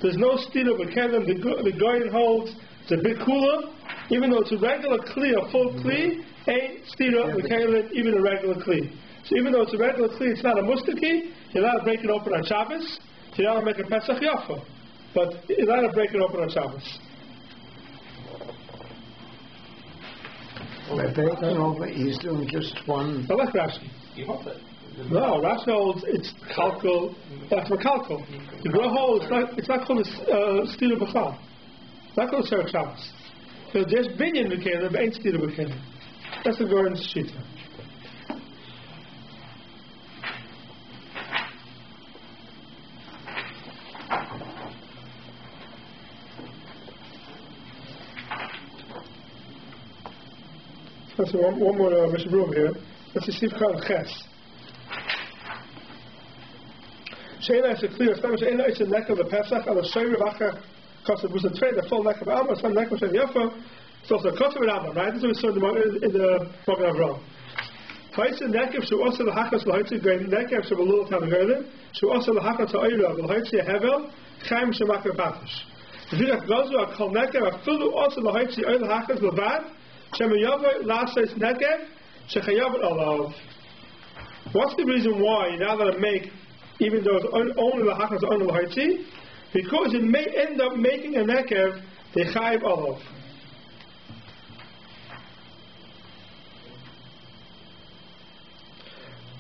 there's no stira b'kelim. The Goyen holds it's a big kula, even though it's a regular kli, a full kli, ain't stira b'kelim, even a regular kli. So even though it's a regular kli, it's not a mustaki. You're allowed to break it open on Shabbos. You're allowed to make a Pesach Yafa, but you're allowed to break it open on Shabbos. By breaking over, he's doing just one. I like Rashi. No, Rashi holds it's kalkul. That's for kalkul. The Gra holds it's not called a stira b'chal. It's not called a Terech Shabbos. So there's binyan b'kelim, but ain't stira b'kelim. That's the Goren's shita. So one more Mishnah Berurah here. Let's see Seif and Ches. She'ena is a clear statement. She'ena is a neck of the Pesach. And the Shayri Vacha cost it was a trade. The full neck of Alma. Some neck of Shayri Yafa. So it's a cost of Alma, right? This is what we saw in the Magen Avraham. Ha'itz neck of She'u also the Hachas l'Ha'itz Grein neck of She'u Lul Tam Gerden. She'u also the Hachas ha'Oira l'Ha'itz Hevel Chaim She'Makar Patish. V'Zirach Gazu a Kol neck of Afilu also the Ha'itz Oil Hachas l'Vad. What's the reason why you're not allowed to make, even though it's only the hachas only the haitzi? Because you may end up making a nekev the chayiv olav.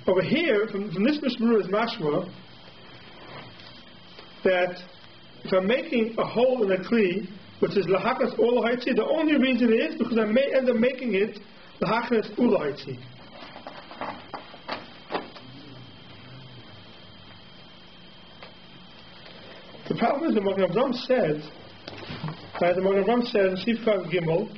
Over here, from this Mishnah Berurah is mashma that if I'm making a hole in a kli, which is lahakas ul haitzi, the only reason is because I may end up making it lahakas ul haitzi. The problem is the Magen Avraham said, the Magen Avraham says in Seif Kaf Gimel,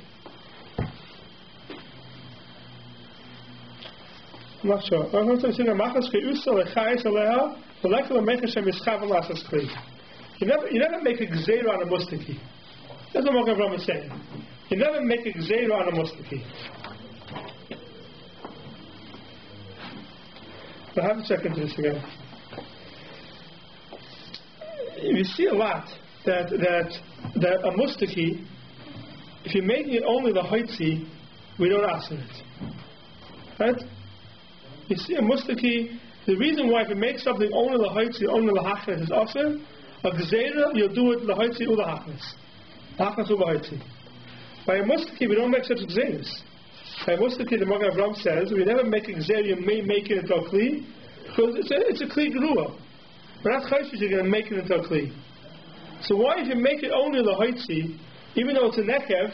I'm not sure. I'm going to say machas keusa lechayis aleha v'lekol mecha shemischav lasas kli. You never make a gzeira on a mustaki. That's what Magen Avraham is saying. You never make a gzeira on a mustaki. But I have to check into this again. You see a lot that a mustaki, if you're making it only the haitzi, we don't ask it. Right? You see a mustaki, the reason why if you make something only the haitzi, only the hachnes is aser, a gzeira, you'll do it the haitzi or the hachnes. Hachnes or the haitzi. By a mustaki, we don't make such gzeiras. By a mustaki, the Magen Avraham says, we never make a gzeira, you may make it into a kli, because it's a kli gerua. We're not chayshish, you're going to make it into a kli. So why, if you make it only the haitzi, even though it's a nekev,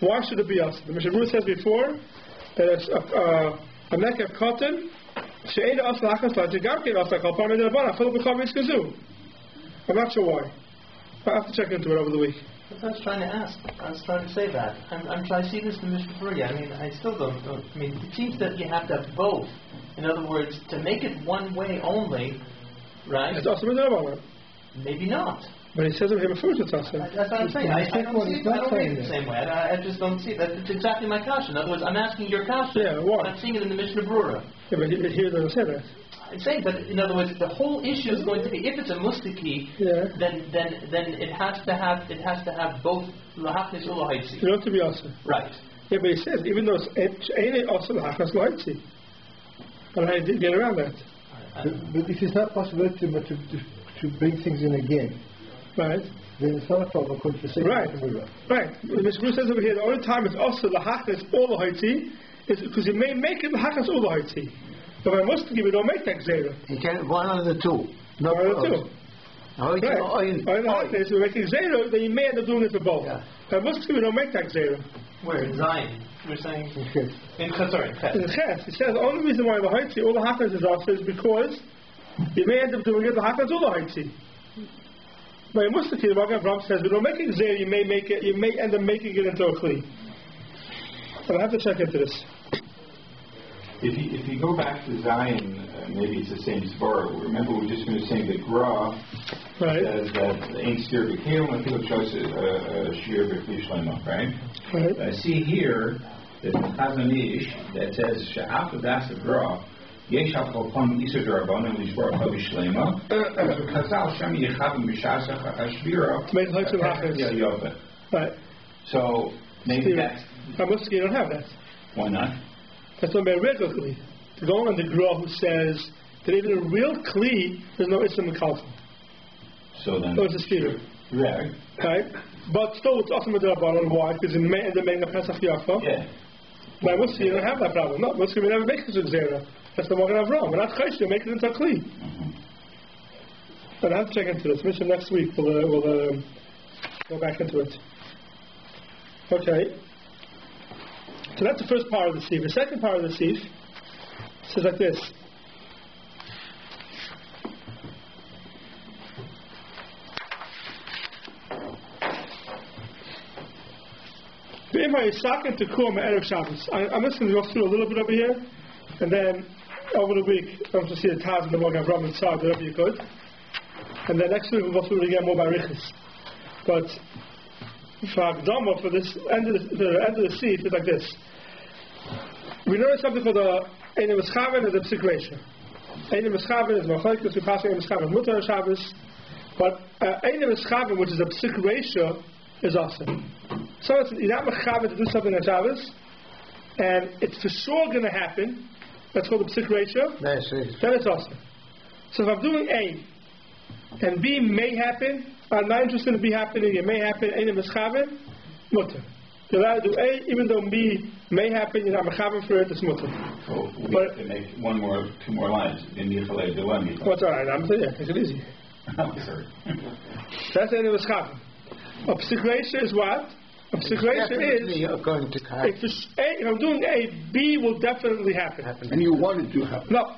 why should it be us? The Mishnah Berurah says before that it's a nekev cotton. I'm not sure why. I have to check into it over the week. That's what I was trying to ask. I was trying to say that. I'm trying to see this in the Mishnah Berurah. I mean, I still don't. I mean, it seems that you have to have both. In other words, to make it one way only, right? It's also maybe not. But he says it here before it's awesome. That's what I'm saying. I don't read it the same way. I just don't see it. That's exactly my kasha. In other words, I'm asking your kasha. Yeah, why? I'm seeing it in the Mishnah Berurah. Yeah, but here doesn't say that. I'm saying, but in other words, the whole issue is going to be, if it's a mustaki, then it has to have both lahachnis or lahaitzi. You have to be also. Right. Yeah, but he says even though it's ain't also lahachnis lahaitzi. And I did get around that. But if it's not possible to bring things in again, right? Then it's not a problem according to Seif. Right. Right. Mr. Bruce says over here the only time it's also lahachnis or lahaitzi is because you may make it lahachnis or lahaitzi. But by mustaki we don't make that gzeira. You can one of the two. No, one of the two. Right. If we make a gzeira, then you may end up doing it for both. Yeah. By mustaki we don't make that gzeira. Where? In Zion. You're saying? In Ches. In Ches. He says the only reason why the haitzi or the hachnas is also is because you may end up doing it the hachnas or the haitzi. By mustaki, the Magen Avraham says we don't make it gzeira. You may end up making it into a kli. But I have to check into this. If you go back to Zion, maybe it's the same svara. Remember, we're just going to say the Gra says that ain't steer b'kelim, I think it shows shear b'kli shlema, right? Right. I see here that the Chazon Ish that says she'afa das the Gra yesh hafalpam isur d'rabbanan lishbar chavi shlema v'chazal shem yechavim b'shasach hashvira yofa. Right. So maybe that's. By mustaki, you don't have that. Why not? That's what by regular kli. To go on the Gra who says that even a real kli, there's no islam in kalton. So then. So it's a steer. Right. Right? But still, it's also Rabbanan. Why? Because in the main of Pesach Yafa, by mustaki, you don't have that problem. No, mustaki, we never make it to gzeira. That's the Magen Avraham. We're not chayshish, you make it into a kli. But I have to check into this. Maybe next week we'll go back into it. Okay. So that's the first part of the Seif. The second part of the Seif says like this. I'm just going to go through a little bit over here, and then over the week, I'm going to see the Taz and the Magen Avraham and Tzad, whatever you could. And then next week we'll go through it again more by Riches. But for Akdama, for this end of the Seif, it's like this. We know something called the Einim Eschaven and the Psik Reisha. Einim Eschaven is Machlekes, we pass Einim Eschaven Mutar Shabbos. But Einim Eschaven, which is a Psik Reisha, is awesome. So you're not Mechaven to do something on Shabbos, and it's for sure going to happen. That's called the Psik Reisha. Then it's awesome. So if I'm doing A, and B may happen, I'm not interested in B happening, it may happen, Einim Eschaven, Mutar. You're allowed to do A, even though B may happen, you're not mechaven for it, it's mutter. So we have to make two more lines. What's alright? I'm saying, take it easy. Sorry. That's the end of mechaven. A psik reisha is what? A psik reisha is. Going to happen. If I'm doing A, B will definitely happen. And you want it to happen? No,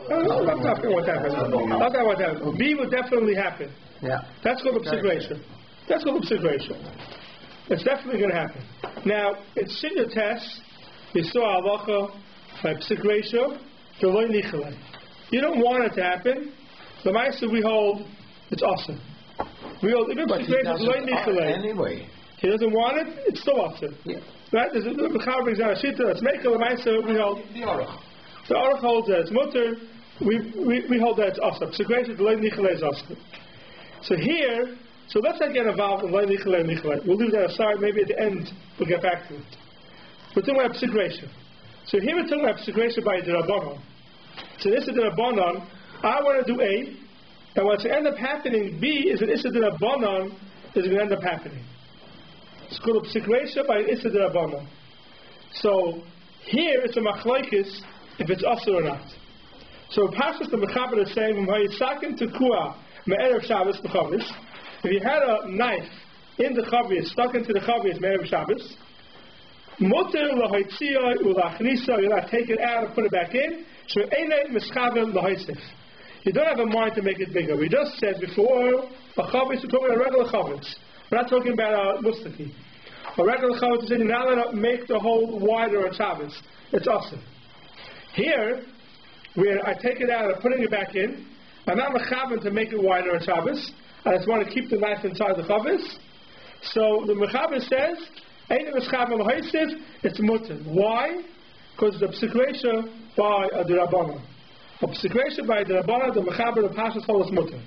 that's not what happens. That's not what happens. B will definitely happen. Yeah. That's called a psik reisha. That's called a psik reisha. It's definitely going to happen. Now, in Shinya test, we saw halacha by psik reisha, v'lo nichalei. You don't want it to happen. The ma'aser we hold, it's awesome. We hold even but he doesn't anyway. He doesn't want it, it's still also. Yeah. Right? There's a Mechaber brings down a shita that's Mekel Lemaisa, we hold. The Aruch. The Aruch holds that it's mutter, we hold that it's also. Psikreisha, the Loi Nichalei is also. So here, so let's not get involved in Loi Nichalei and Nichalei. We'll leave that aside, maybe at the end we'll get back to it. We're talking about Psikreisha. So here we're talking about Psikreisha by the Rabbanon. So this is the Rabbanon, I want to do A, and what's going to end up happening, B, is an Issa de Rabbanon is going to end up happening. It's called a Psikreisha by Issa de Rabbanon. So here it's a Machlaikis if it's Asur or not. So Pashas the Mechaber is saying, if you had a knife in the Chavis, stuck into the Chavis Me'erev Shabbos, Mutter L'hoitziyah Ulachnisa, you're not take it out and put it back in. So you don't have a mind to make it bigger. We just said before, a Chavis, we're talking about a regular Chavis. We're not talking about a Mustaki. A regular Chavis is saying you're not allowed to make the hole wider on Shabbos. It's awesome. Here, where I take it out and putting it back in, I'm not mechaber to make it wider on Shabbos. I just want to keep the knife inside the Chavis. So the mechaber says, it's mutter. Why? Because the psikreisha by the Rabbanon. The psikreisha by the Rabbanon, the mechaber, the pashas holds mutter.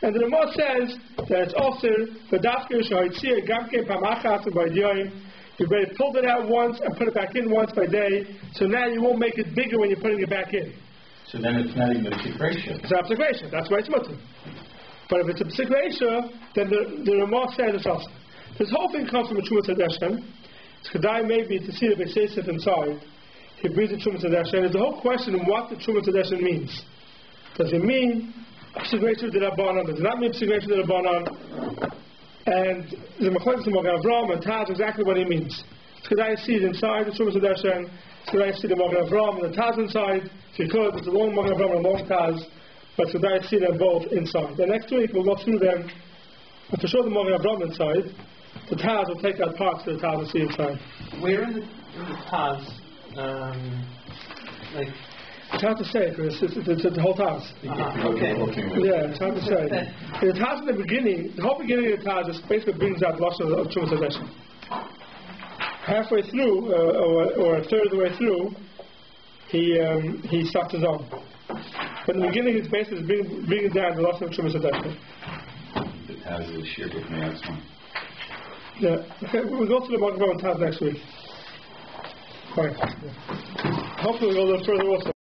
And the Ramah says that it's also the dafker shahitzia gamke pamachat by diyim. You better pull it out once and put it back in once by day. So now you won't make it bigger when you're putting it back in. So then it's not even a psikreisha. It's not a psikreisha. That's why it's mutter. But if it's a psikreisha, then the Ramah says it's also. This whole thing comes from a Trumas Hadeshen. It's Kedai maybe to see the Seif inside. He brings the Trumas Hadeshen. There's a whole question of what the Trumas Hadeshen means. Does it mean Psikreisha de Rabbanon? Does it not mean Psikreisha de Rabbanon? And the Machlokes of Magen Avraham and Taz exactly what he means. It's Kedai see it inside the Trumas Hadeshen. It's Kedai see the Magen Avraham and the Taz inside. If you could, it's a long Magen Avraham and a long Taz. But Kedai see them both inside. The next week we'll go through them. And to show the Magen Avraham inside, the Taz will take out parts of the Taz and see inside. Where in the Taz, it's hard to say because it's the whole Taz. Okay. Yeah, it's hard to say. The Taz in the beginning, the whole beginning of the Taz is basically brings out lots of Trumas Hadeshen. Halfway through, or a third of the way through, he stopped his own. But in the beginning, his basically bringing down the lots of Trumas Hadeshen. The Taz is shared with me on this one. Yeah. Okay, we'll go through the Magen Avraham and Taz next week. All right. Yeah. Hopefully we'll go a little further also.